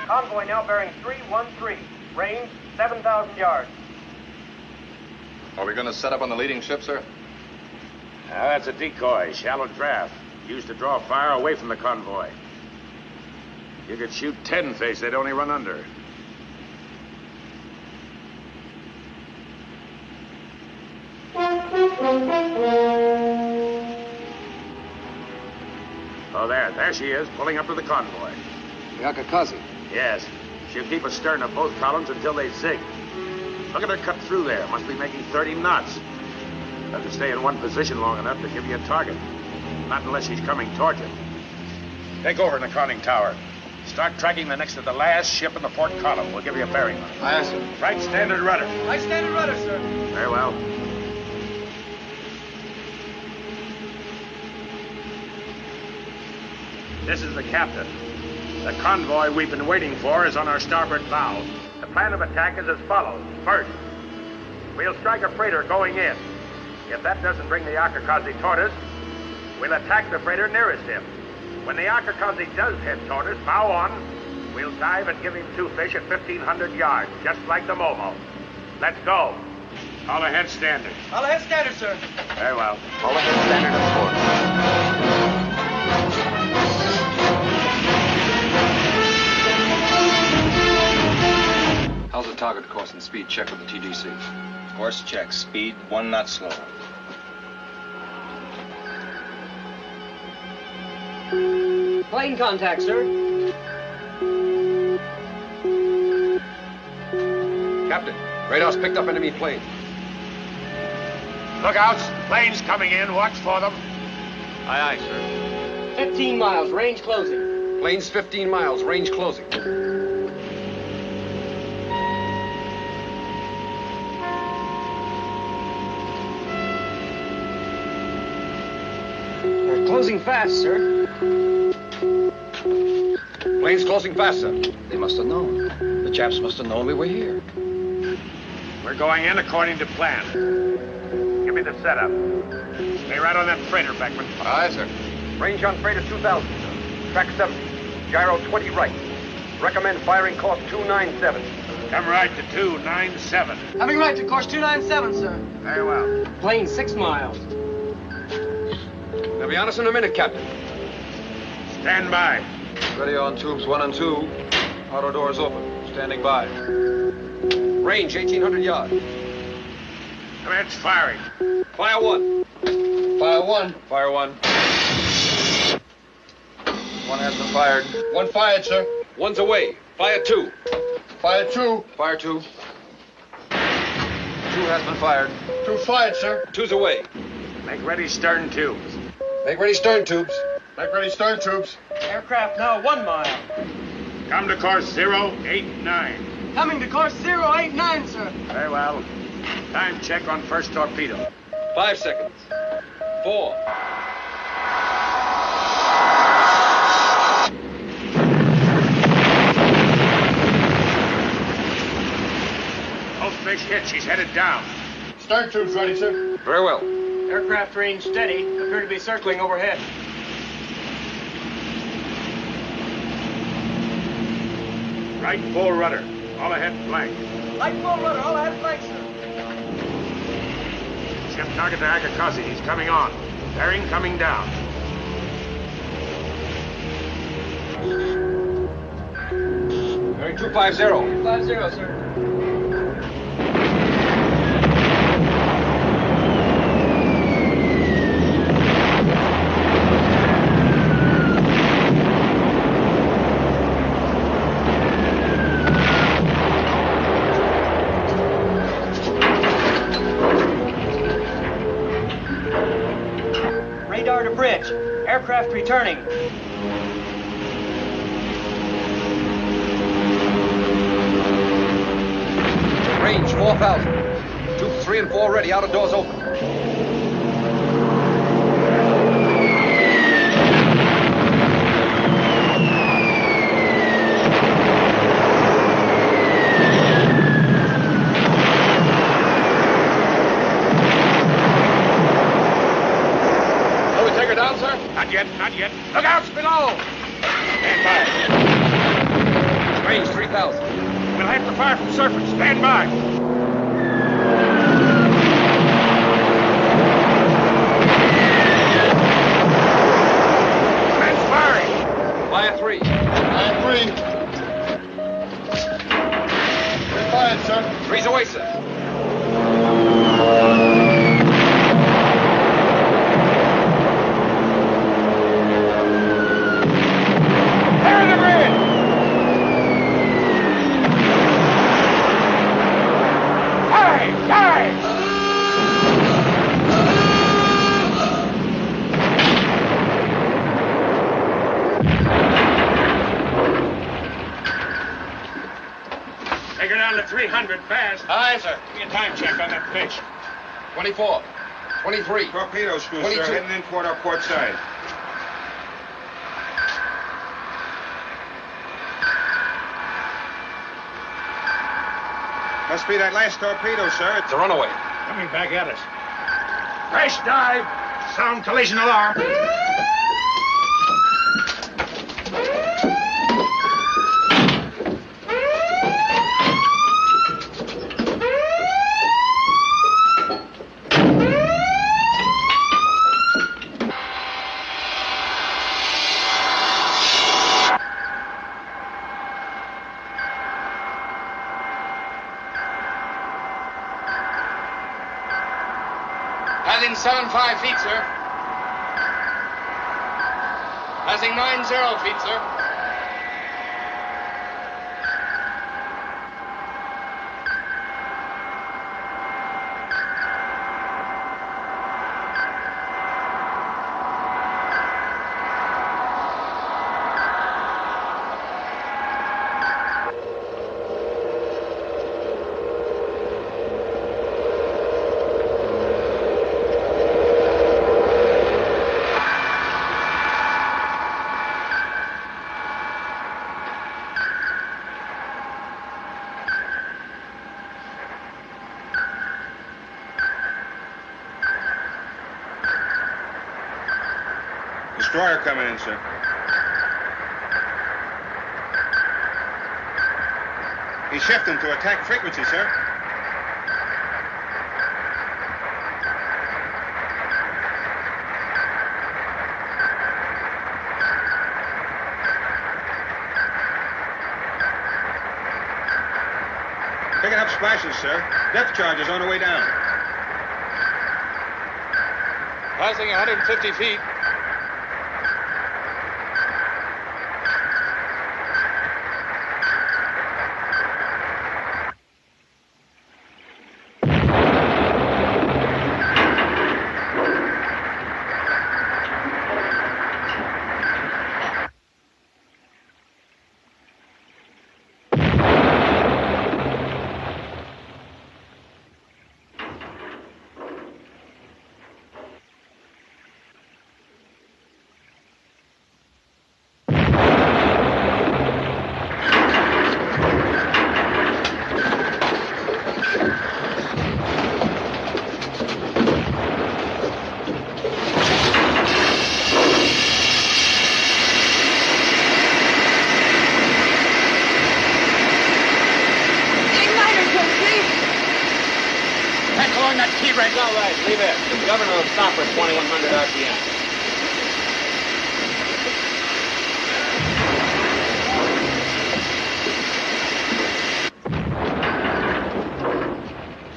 Convoy now bearing 313. Range 7,000 yards. Are we going to set up on the leading ship, sir? That's a decoy, shallow draft. Used to draw fire away from the convoy. You could shoot 10 face, they'd only run under. Oh, there she is, pulling up to the convoy. The Akakazi. Yes. She'll keep astern of both columns until they zig. Look at her cut through there. Must be making 30 knots. Have to stay in one position long enough to give you a target. Not unless she's coming towards you. Take over in the conning tower. Start tracking the next to the last ship in the port column. We'll give you a bearing on it. Aye, sir. Right standard rudder. Right standard rudder, sir. Very well. This is the captain. The convoy we've been waiting for is on our starboard bow. The plan of attack is as follows. First, we'll strike a freighter going in. If that doesn't bring the Akakazi toward us, we'll attack the freighter nearest him. When the Akakazi does head toward us, bow on, we'll dive and give him two fish at 1,500 yards, just like the Momo. Let's go. All ahead standard. All ahead standard, sir. Very well. All ahead standard, of course. How's the target course and speed check with the TDC? Course check. Speed 1 knot slower. Plane contact, sir. Captain, radar's picked up enemy plane. Lookouts. Planes coming in. Watch for them. Aye, aye, sir. 15 miles, range closing. Plane's 15 miles, range closing. They're closing fast, sir. Plane's closing fast, sir. They must have known. The chaps must have known we were here. We're going in according to plan. Give me the setup. Stay right on that freighter, Beckman. Aye, sir. Range on freighter 2,000, sir. Track 70. Gyro 20 right. Recommend firing course 297. Come right to 297. Having right to course 297, sir. Very well. Plane 6 miles. They'll be on us in a minute, Captain. Stand by. Ready on tubes 1 and 2. Auto doors open. Standing by. Range 1,800 yards. Commence firing. Fire 1. Fire 1. Fire 1. One has been fired. 1 fired, sir. One's away. Fire 2. Fire 2. Fire 2. Two has been fired. Two fired, sir. Two's away. Make ready stern tubes. Make ready stern tubes. Make ready stern tubes. Aircraft now 1 mile. Come to course 089. Coming to course 089, sir. Very well. Time check on first torpedo. 5 seconds. 4. Fish hit. She's headed down. Stern tubes ready, sir. Very well. Aircraft range steady. Appear to be circling overhead. Right full rudder. All ahead blank. Right full rudder. All ahead blank, sir. Ship target to Akakasi. He's coming on. Bearing coming down. Bearing 250. 250, sir. Radar to bridge. Aircraft returning. Range 4,000. Tubes 3 and 4 ready. Outer doors open. Shall we take her down, sir? Not yet, not yet. Lookouts below! Stand by. Range 3,000. We'll have to fire from surface. Stand by. Man's firing. Fire 3. Fire 3. They're fired, sir. 3's away, sir. There in the bridge! Dive! Take her down to 300 fast. Aye, sir. Give me a time check on that fish. 24. 23. Torpedo screw, 22. sir, heading in toward our port side. Must be that last torpedo, sir. It's a runaway. Coming back at us. Crash dive. Sound collision alarm. Passing 75 feet, sir. Passing 90 feet, sir. Destroyer coming in, sir. He's shifting to attack frequency, sir. Picking up splashes, sir. Depth charges on the way down. Passing 150 feet. brake's all right. Leave it. The governor will stop her at 2100 RPM.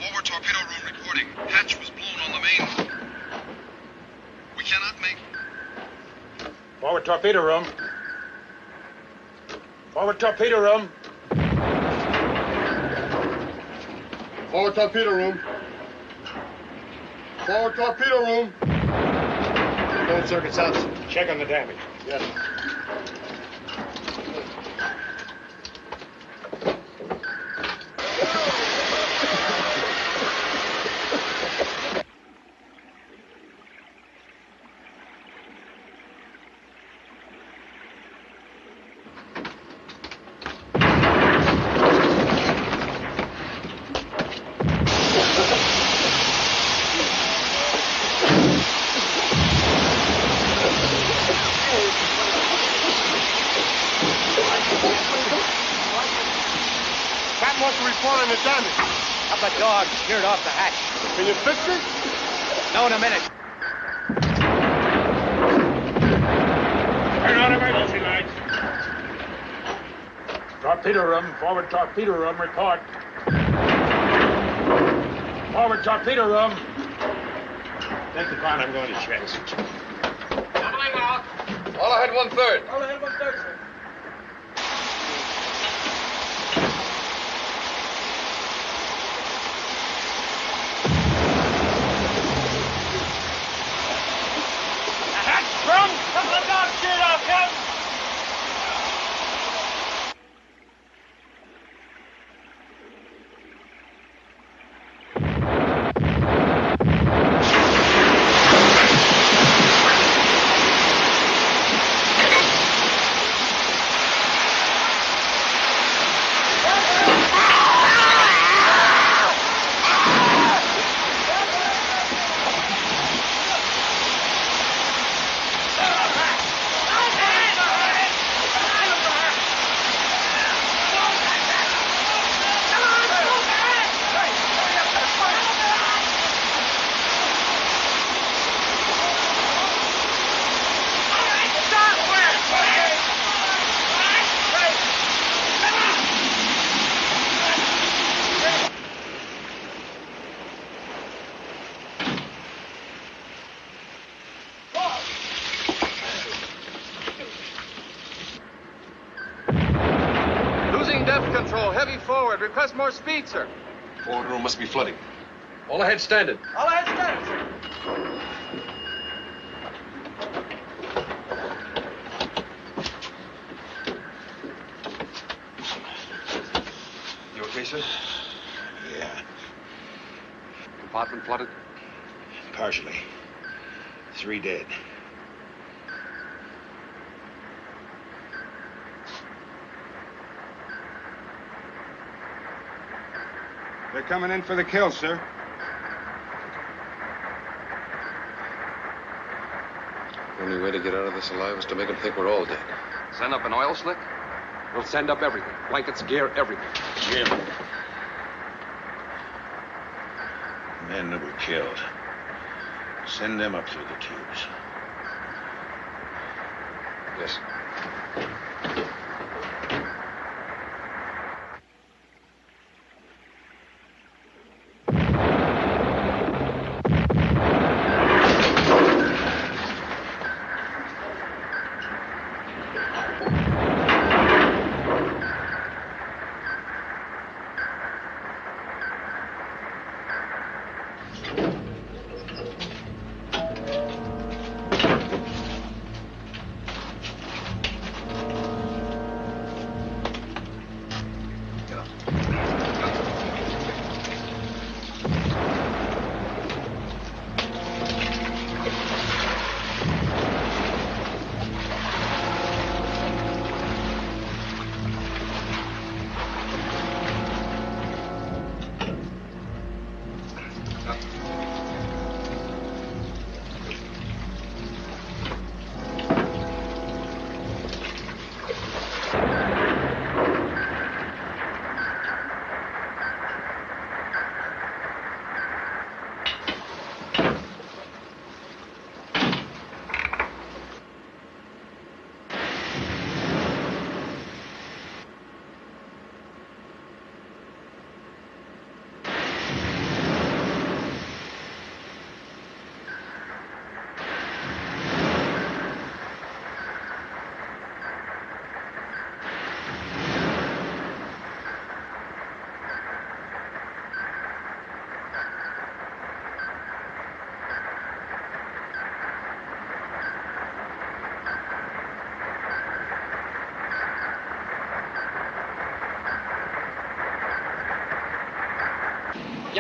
Forward torpedo room reporting. Hatch was blown on the main. We cannot make... Forward torpedo room. Forward torpedo room. Forward torpedo room. Forward torpedo room. Control circuit's out. Check on the damage. Yes. The damage. Up a dog sheared off the hatch. Can you fix it? No, in a minute. Turn on emergency lights. Torpedo room, forward torpedo room, report. Forward torpedo room. Take the con, I'm going to check. Doubling off. All ahead 1/3. All ahead 1/3, sir. Control, heavy forward. Request more speed, sir. Forward room must be flooding. All ahead standard. All ahead standard, sir. You okay, sir? Yeah, Compartment flooded? partially. 3 dead. They're coming in for the kill, sir. Only way to get out of this alive is to make them think we're all dead. Send up an oil slick? We'll send up everything. Blankets, gear, everything. Jim. Men that were killed. Send them up through the tubes. Yes.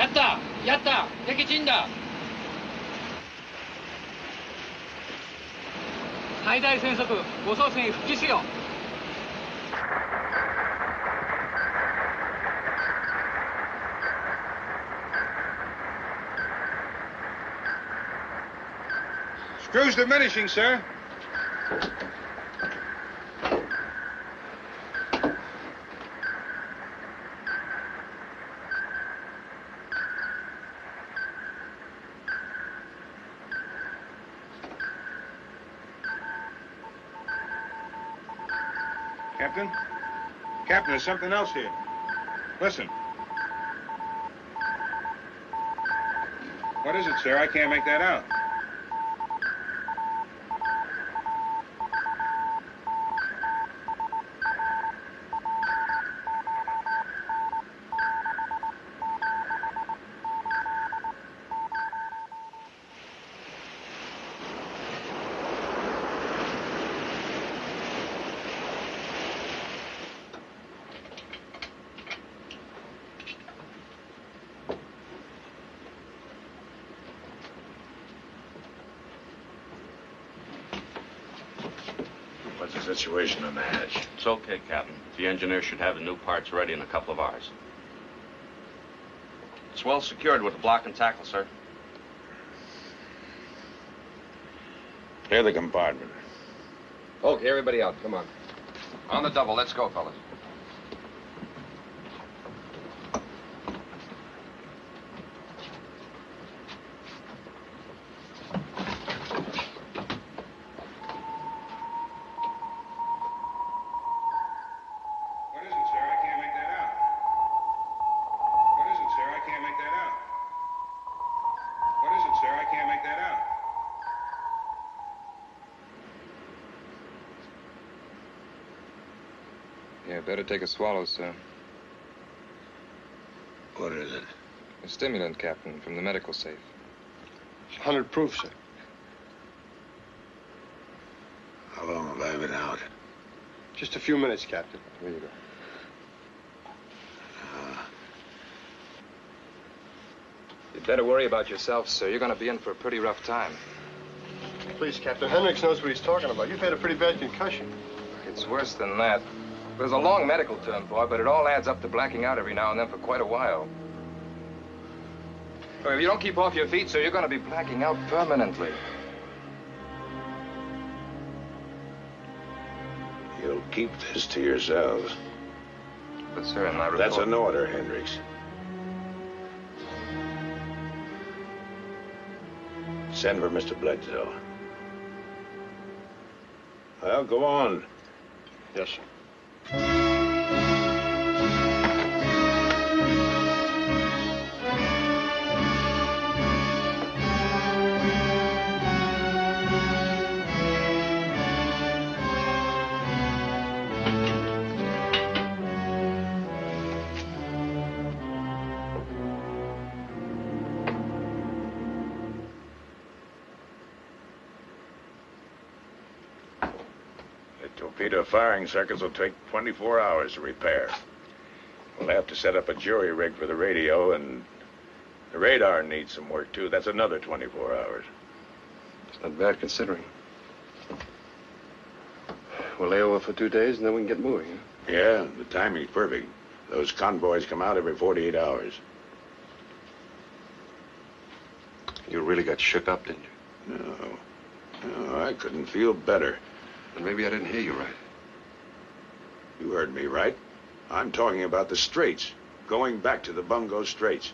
ったやった敵陣だ最大戦速護送船復帰しよう Screws diminishing, sir. Captain? Captain, there's something else here. Listen. What is it, sir? I can't make that out. What's the situation on the hatch? It's okay, Captain. The engineer should have the new parts ready in a couple of hours. It's well secured with a block and tackle, sir. Clear the compartment. Okay, everybody out. Come on. On the double. Let's go, fellas. Yeah, better take a swallow, sir. What is it? A stimulant, Captain, from the medical safe. 100 proof, sir. How long have I been out? Just a few minutes, Captain. Here you go. You'd better worry about yourself, sir. You're going to be in for a pretty rough time. Please, Captain. Hendricks knows what he's talking about. You've had a pretty bad concussion. It's worse than that. There's a long medical term for it, but it all adds up to blacking out every now and then for quite a while. Well, if you don't keep off your feet, sir, you're going to be blacking out permanently. You'll keep this to yourselves. But, sir, in my report... That's an order, Hendricks. Send for Mr. Bledsoe. Well, go on. Yes, sir. Torpedo firing circuits will take 24 hours to repair. We'll have to set up a jury rig for the radio, and the radar needs some work, too. That's another 24 hours. It's not bad considering. We'll lay over for 2 days, and then we can get moving. Huh? Yeah, the timing's perfect. Those convoys come out every 48 hours. You really got shook up, didn't you? No, I couldn't feel better. And maybe I didn't hear you right. You heard me right. I'm talking about the Straits. Going back to the Bungo Straits.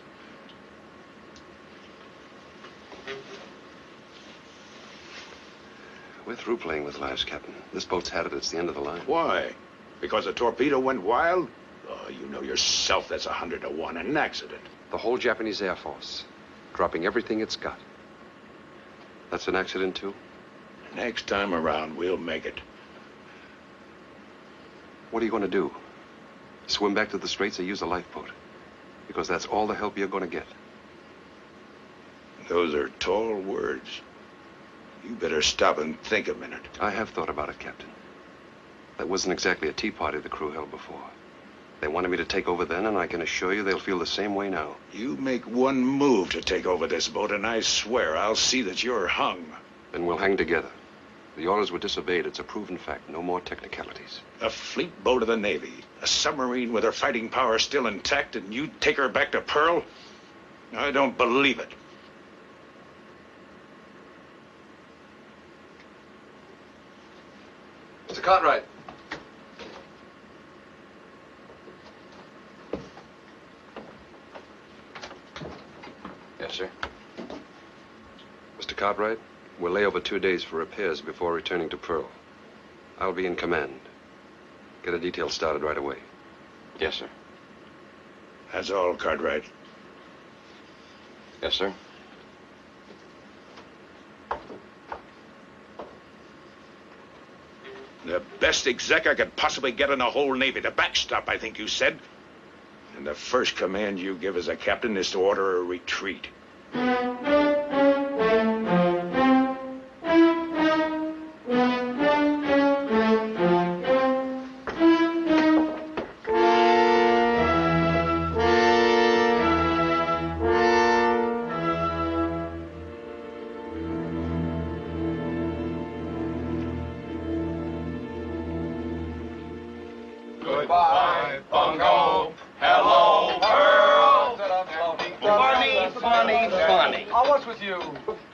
We're through playing with lives, Captain. This boat's had it. It's the end of the line. Why? Because a torpedo went wild? Oh, you know yourself that's 100 to 1. An accident. The whole Japanese Air Force. Dropping everything it's got. That's an accident, too? Next time around, we'll make it. What are you going to do? Swim back to the Straits or use a lifeboat? Because that's all the help you're going to get. Those are tall words. You better stop and think a minute. I have thought about it, Captain. That wasn't exactly a tea party the crew held before. They wanted me to take over then, and I can assure you they'll feel the same way now. You make one move to take over this boat, and I swear I'll see that you're hung. Then we'll hang together. The orders were disobeyed. It's a proven fact. No more technicalities. A fleet boat of the Navy, a submarine with her fighting power still intact, and you take her back to Pearl? I don't believe it. Mr. Cartwright. Yes, sir. Mr. Cartwright, we'll lay over 2 days for repairs before returning to Pearl. I'll be in command. Get a detail started right away. Yes, sir. That's all, Cartwright. Yes, sir. The best exec I could possibly get in the whole Navy. The backstop, I think you said. And the first command you give as a captain is to order a retreat. Goodbye, Bungo. Hello, Pearl. Funny. Oh, what's with you?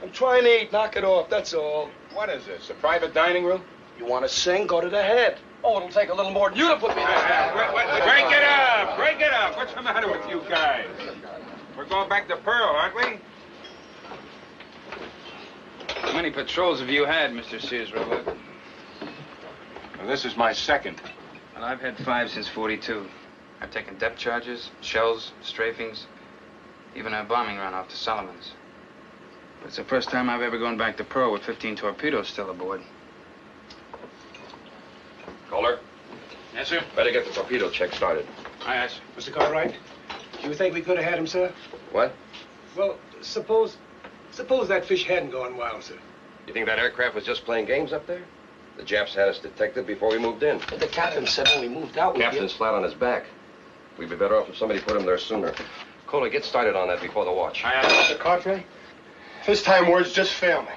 I'm trying to eat. Knock it off, that's all. What is this, a private dining room? You want to sing? Go to the head. Oh, it'll take a little more than you to put me down. Break it up! Break it up! What's the matter with you guys? We're going back to Pearl, aren't we? How many patrols have you had, Mr. Sears, Robert? Well, this is my second. Well, I've had 5 since 42. I've taken depth charges, shells, strafings, even a bombing run off to Solomon's. But it's the first time I've ever gone back to Pearl with 15 torpedoes still aboard. Kohler? Yes, sir? Better get the torpedo check started. Aye, yes. Mr. Cartwright, do you think we could have had him, sir? What? Well, suppose that fish hadn't gone wild, sir. You think that aircraft was just playing games up there? The Japs had us detected before we moved in. But the captain said when we moved out, Captain's flat on his back. We'd be better off if somebody put him there sooner. Kohler, get started on that before the watch. Aye, aye. Mr. Cartwright, this time words just fail me.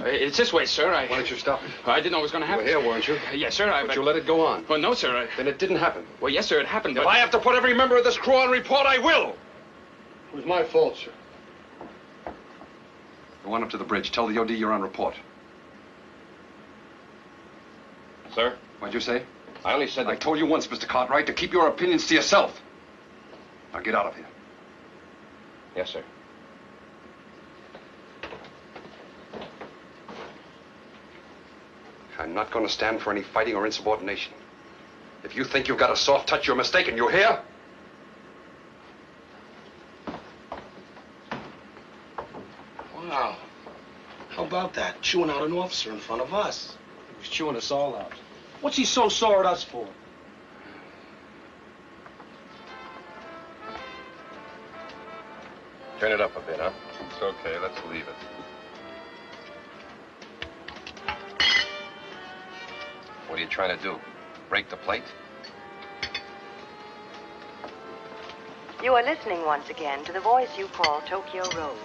It's this way, sir. Why didn't you stop it? I didn't know it was going to happen. You were here, weren't you? Yes, sir. But you let it go on. Well, no, sir. Then it didn't happen. Well, yes, sir, it happened, If but... I have to put every member of this crew on report, I will. It was my fault, sir. Go on up to the bridge. Tell the OD you're on report. Sir? What'd you say? I only said that... I told you once, Mr. Cartwright, to keep your opinions to yourself. Now get out of here. Yes, sir. I'm not going to stand for any fighting or insubordination. If you think you've got a soft touch, you're mistaken. You hear? Wow. How about that? Chewing out an officer in front of us. He was chewing us all out. What's he so sore at us for? Turn it up a bit, huh? It's okay. Let's leave it. What are you trying to do? Break the plate? You are listening once again to the voice you call Tokyo Rose.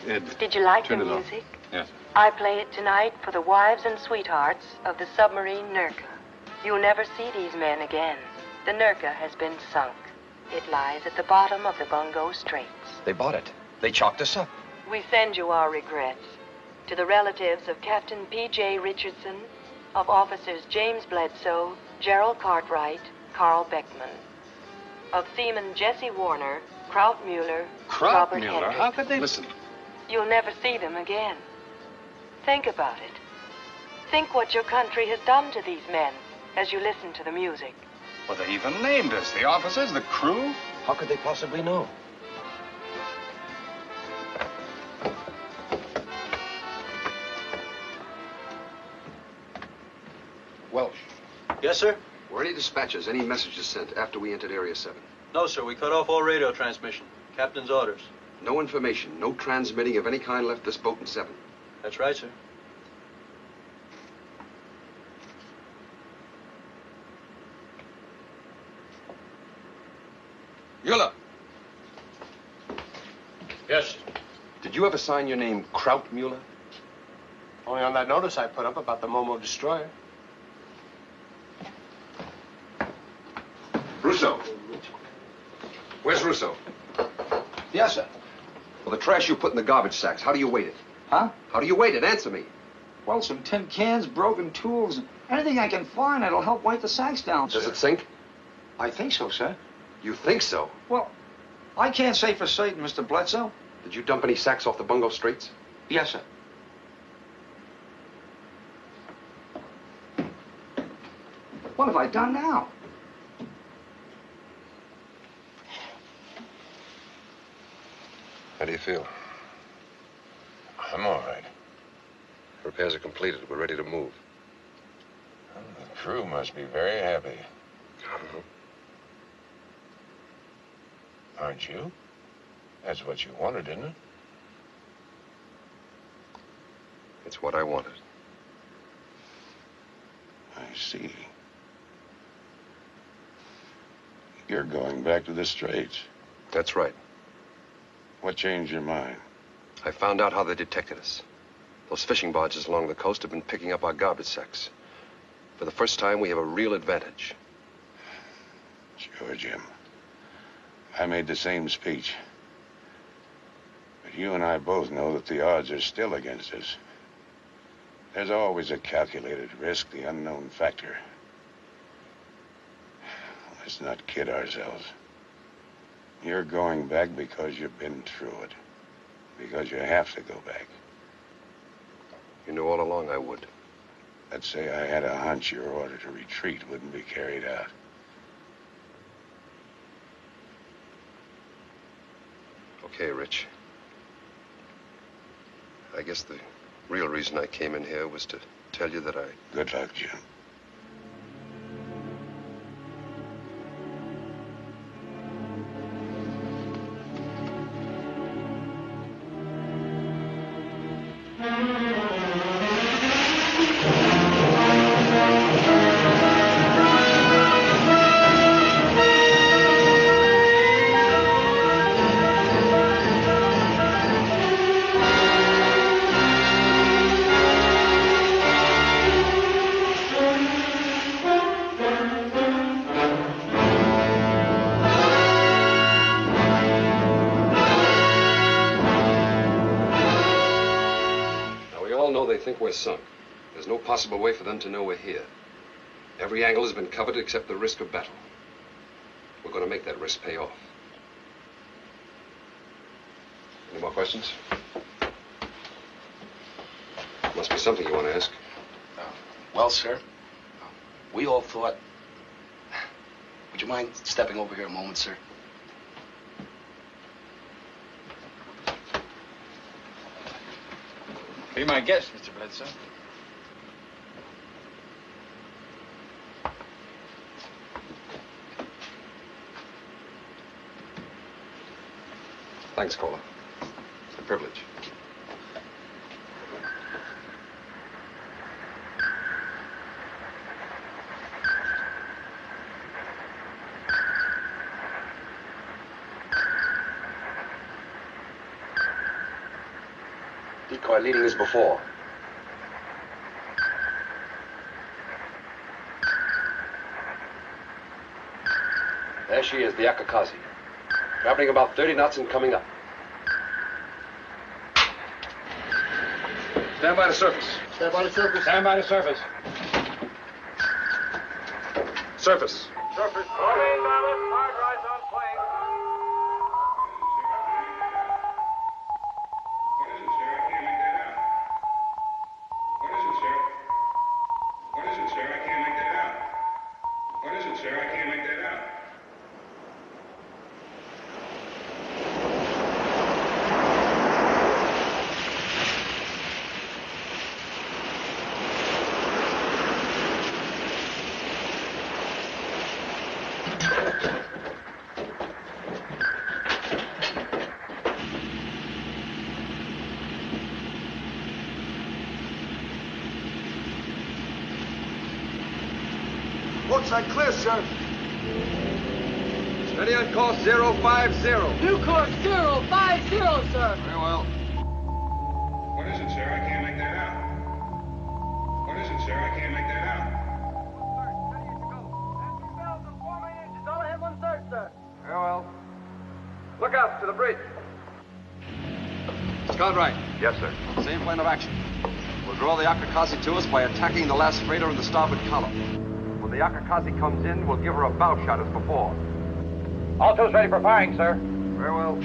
Ed, Did you like the turn it off. music? Yes. I play it tonight for the wives and sweethearts of the submarine Nurka. You'll never see these men again. The Nurka has been sunk. It lies at the bottom of the Bungo Straits. They bought it. They chalked us up. We send you our regrets to the relatives of Captain P.J. Richardson, of officers James Bledsoe, Gerald Cartwright, Carl Beckman, of seamen Jesse Warner, Kraut Mueller, Robert Hendricks. How could they... Listen. You'll never see them again. Think about it. Think what your country has done to these men as you listen to the music. Well, they even named us. The officers, the crew. How could they possibly know? Welsh. Yes, sir? Were any dispatches, any messages sent after we entered Area 7? No, sir. We cut off all radio transmission. Captain's orders. No information, no transmitting of any kind left this boat in 7. That's right, sir. Mueller. Yes. Did you ever sign your name Kraut Mueller? Only on that notice I put up about the Momo destroyer. Russo. Where's Russo? Yes, sir. Well, the trash you put in the garbage sacks, how do you weight it? Huh? How do you weight it? Answer me. Well, some tin cans, broken tools, anything I can find that'll help weight the sacks down, sir. Does it sink? I think so, sir. You think so? Well, I can't say for certain, Mr. Bledsoe. Did you dump any sacks off the Bungo Straits? Yes, sir. What have I done now? How do you feel? I'm all right. Repairs are completed. We're ready to move. Well, the crew must be very happy. Aren't you? That's what you wanted, isn't it? It's what I wanted. I see. You're going back to the Straits. That's right. What changed your mind? I found out how they detected us. Those fishing barges along the coast have been picking up our garbage sacks. For the first time, we have a real advantage. Sure, Jim. I made the same speech. But you and I both know that the odds are still against us. There's always a calculated risk, the unknown factor. Let's not kid ourselves. You're going back because you've been through it. Because you have to go back. You knew all along I would. Let's say I had a hunch your order to retreat wouldn't be carried out. Okay, Rich. I guess the real reason I came in here was to tell you that I... Good luck, Jim. think we're sunk. There's no possible way for them to know we're here. Every angle has been covered except the risk of battle. We're going to make that risk pay off. Any more questions? Must be something you want to ask. Well, sir, we all thought... Would you mind stepping over here a moment, sir? Be my guest, Mr. Bledsoe. Thanks, caller. It's a privilege. Decoy leading as before. There she is, the Akakazi. Traveling about 30 knots and coming up. Stand by the surface. Stand by the surface. Stand by the surface. Surface. Surface. Morning, Dallas. Hard rise on plane. What is it, sir? I can't make that out. What is it, sir? I can't make that out. Looks like clear, sir. Ready on course 050. New course 050, sir. Very well. What is it, sir? I can't make that out. What is it, sir? I can't make that out. All ahead 1/3, sir. Very well. Look out to the bridge. Scout right. Yes, sir. Same plan of action. We'll draw the Akakazi to us by attacking the last freighter in the starboard column. When the Akakazi comes in, we'll give her a bow shot as before. All two's ready for firing, sir. Very well.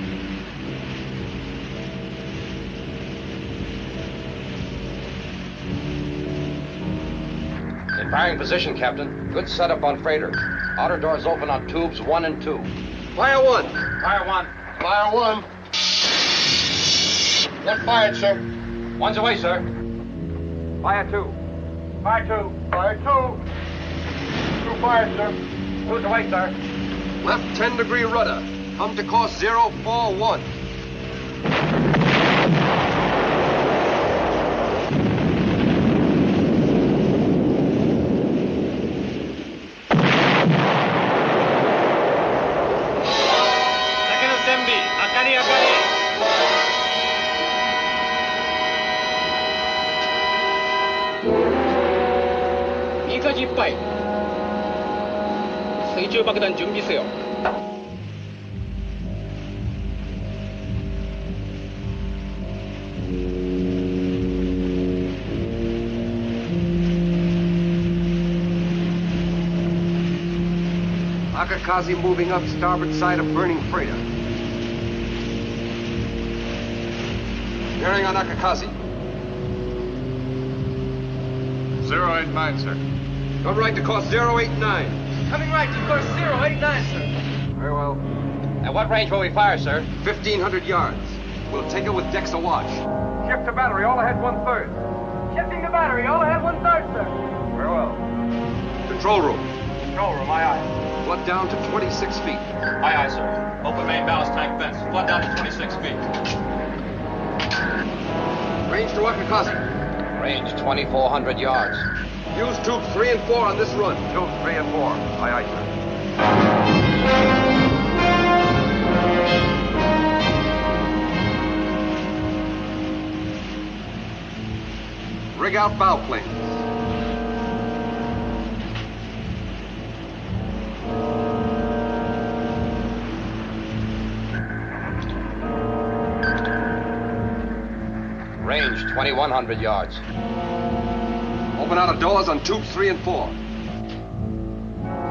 In firing position, Captain. Good setup on freighter. Outer doors open on tubes 1 and 2. Fire 1. Fire 1. Fire 1. One fired, sir. 1's away, sir. Fire 2. Fire 2. Fire 2. 2 fired, sir. 2's away, sir. Left 10-degree rudder. Come to course 041. 이까지 이빠이. 세주爆弾 준비세요. Akakazi moving up starboard side of burning freighter. Bearing on Akakazi. 089, sir. Come right to course 089. Coming right to course 089, sir. Very well. At what range will we fire, sir? 1,500 yards. We'll take it with decks awash. Shift to battery, all ahead 1/3. Shifting the battery, all ahead 1/3, sir. Very well. Control room. Control room, aye, aye. Flood down to 26 feet. Aye, aye, sir. Open main ballast tank vents. Flood down to 26 feet. Range to Akakazi. Range 2,400 yards. Use tubes 3 and 4 on this run. Tubes 3 and 4. Aye, aye, sir. Rig out bow planes. Range 2,100 yards. Open outer doors on tubes 3 and 4.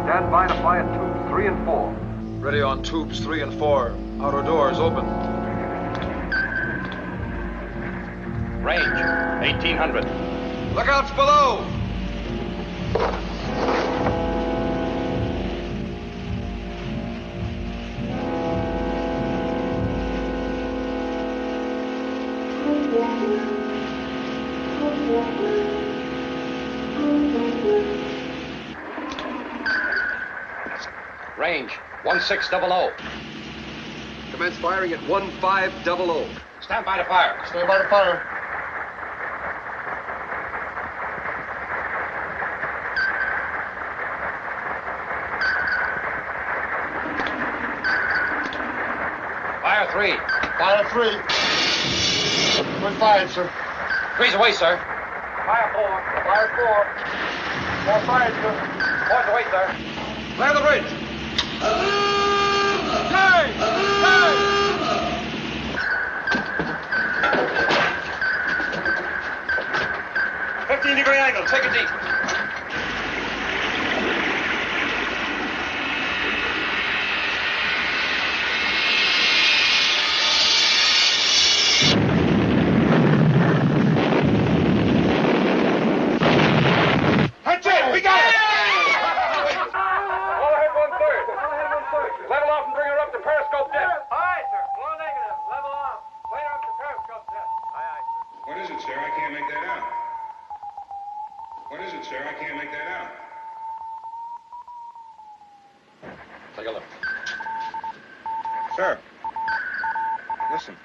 Stand by to fire tubes 3 and 4. Ready on tubes 3 and 4. Outer doors open. Range 1,800. Lookouts below! Range 1,600. Commence firing at 1,500. Stand by to fire. Stand by to fire. Fire 3. Fire 3. Good fired, sir. 3's away, sir. Fire 4. Fire 4. 4 fired, sir. 4's away, sir. Clear the bridge. Hey! Hey! 15-degree angle. Take it deep. That's it! We got it! All ahead 1/3. Level off and bring her up to periscope depth. Aye, sir. More negative. Level off. Bring her up to periscope depth. Aye, aye, sir. What is it, sir? I can't make that out. What is it, sir? I can't make that out. Take a look. Sir. Listen.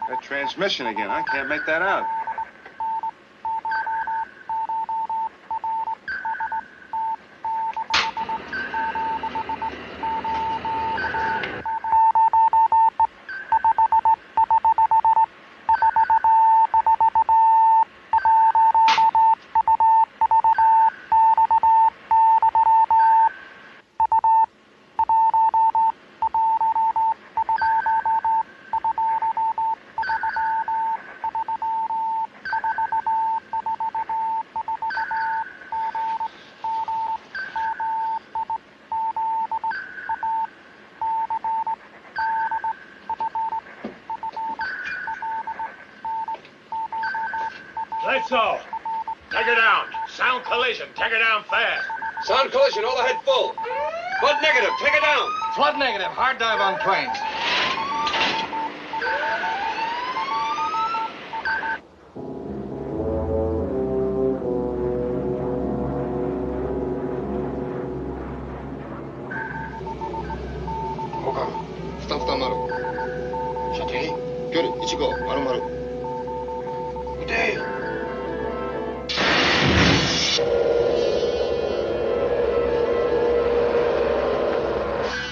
That transmission again. I can't make that out. so. Take her down. Sound collision. Take her down fast. Sound collision, all ahead full. Flood negative, take her down. Flood negative. Hard dive on planes.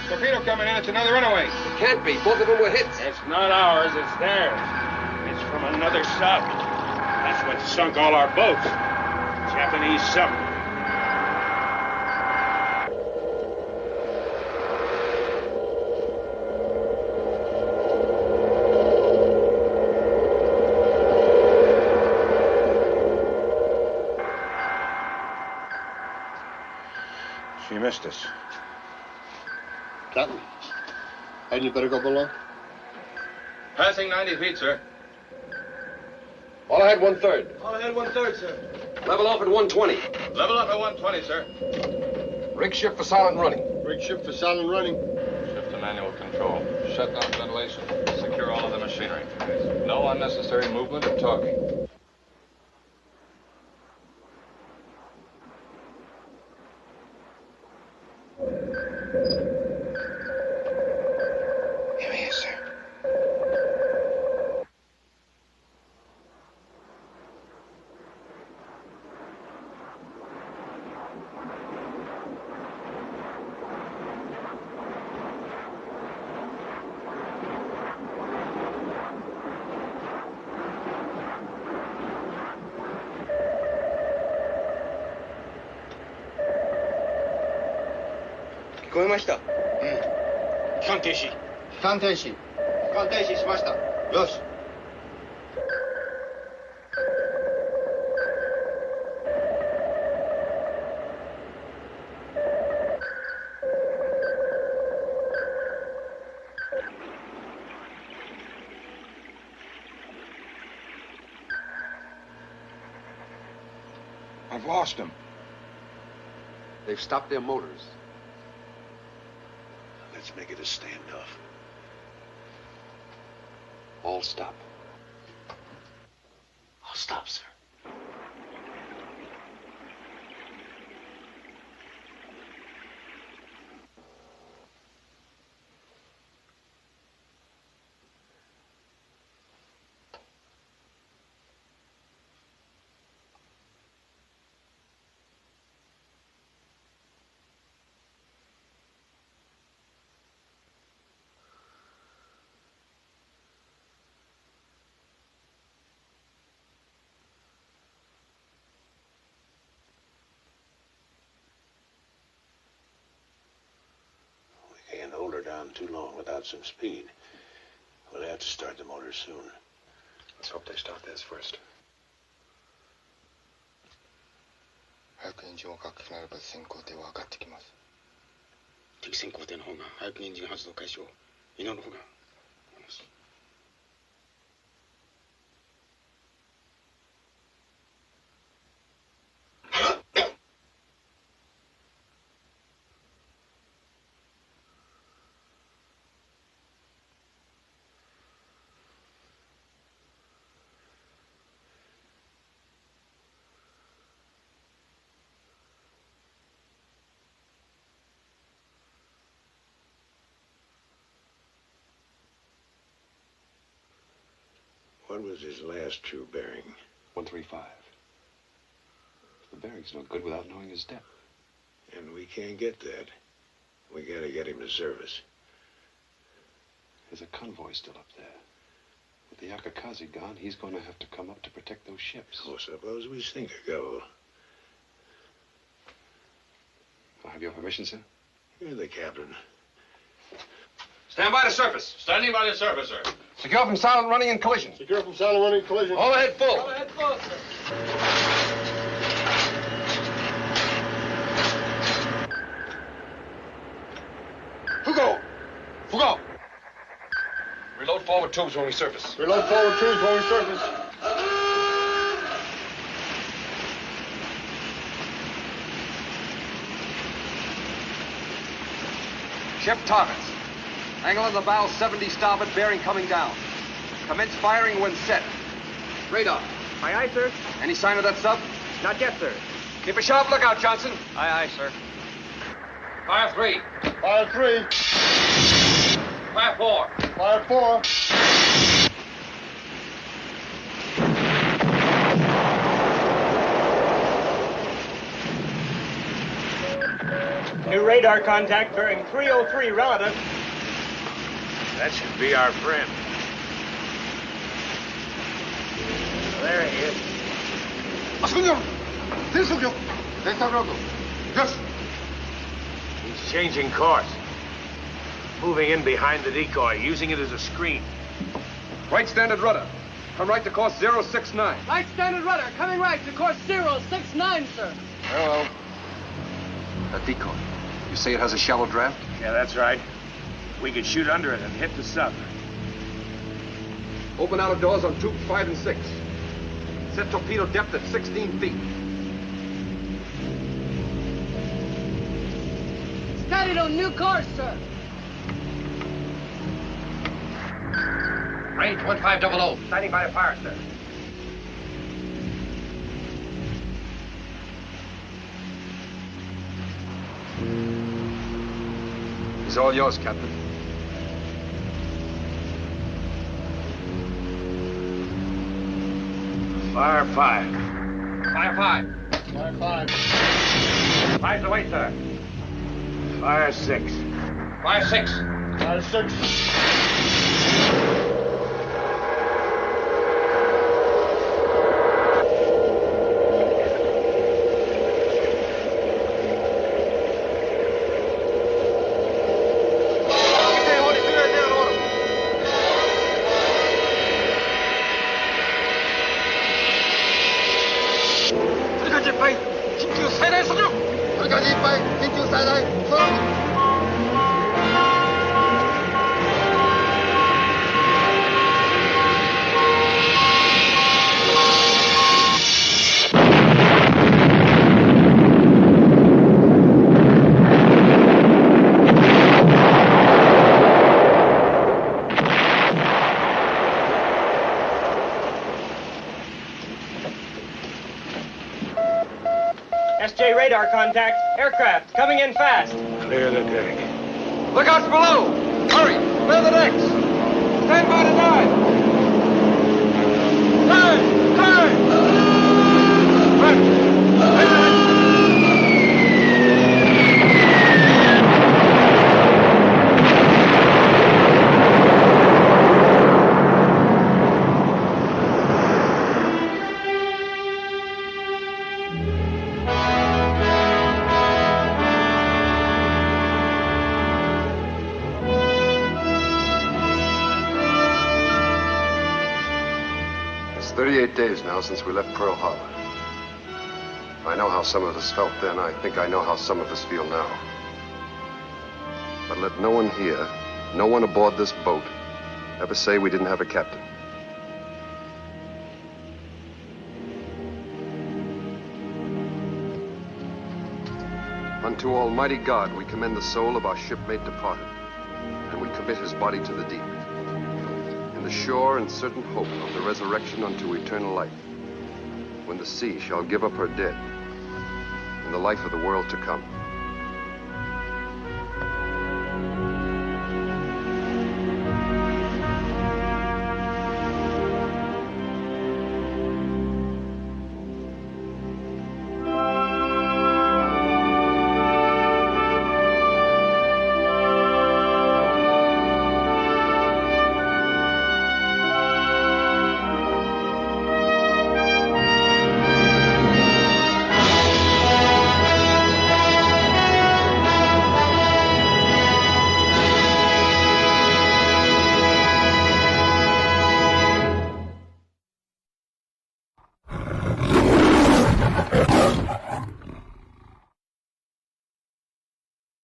Torpedo coming in. It's another runaway. It can't be. Both of them were hits. It's not ours. It's theirs. It's from another sub. That's what sunk all our boats. Japanese sub. She missed us. Captain, hadn't you better go below? Passing 90 feet, sir. All ahead 1/3. All ahead 1/3, sir. Level off at 120. Level up at 120, sir. Rig ship for silent running. Rig ship for silent running. Shift to manual control. Shut down ventilation. Secure all of the machinery. No unnecessary movement or talking. Here he is, sir. I've lost them. They've stopped their motors. Let's make it a standoff. All stop. I'll stop, sir. Can't hold her down too long without some speed. We'll have to start the motor soon. Let's hope they start theirs first. 早くエンジンをかけなれば先行艇は上がってきます。敵先行艇の方が早くエンジン発動開始を祈る方がよし。What was his last true bearing? 135. The bearing's no good without knowing his depth. And we can't get that. We gotta get him to service. There's a convoy still up there. With the Akakazi gone, he's going to have to come up to protect those ships. Oh, suppose we sink a go. I'll have your permission, sir? You're the captain. Stand by the surface. Standing by the surface, sir. Secure from silent running and collision. Secure from silent running collision. All ahead full. All ahead full, sir. Fugo! Fugo! Reload forward tubes when we surface. Reload forward tubes when we surface. Ship targets. Angle of the bow 70 starboard, bearing coming down. Commence firing when set. Radar. Aye, aye, sir. Any sign of that sub? Not yet, sir. Keep a sharp lookout, Johnson. Aye, aye, sir. Fire 3. Fire 3. Fire 4. Fire 4. New radar contact bearing 303 relative. That should be our friend. There he is. He's changing course. Moving in behind the decoy, using it as a screen. Right standard rudder. Come right to course 069. Right standard rudder, coming right to course 069, sir. Very well. That decoy. You say it has a shallow draft? Yeah, that's right. We could shoot under it and hit the sub. Open outer doors on tube 5 and 6. Set torpedo depth at 16 feet. Started on new course, sir. Range 1500. Standing by to fire, sir. He's all yours, Captain. Fire 5. Fire 5. Fire 5. Five's away, sir. Fire 6. Fire 6. Fire 6. SJ radar contact. Aircraft coming in fast. Clear the deck. Lookouts below! Hurry! Clear the decks! Stand by to dive! Turn! Turn! Right! It's 38 days now since we left Pearl Harbor. I know how some of us felt then. I think I know how some of us feel now. But let no one here, no one aboard this boat, ever say we didn't have a captain. Unto Almighty God we commend the soul of our shipmate departed, and we commit his body to the deep, in the sure and certain hope of the resurrection unto eternal life, when the sea shall give up her dead, in the life of the world to come.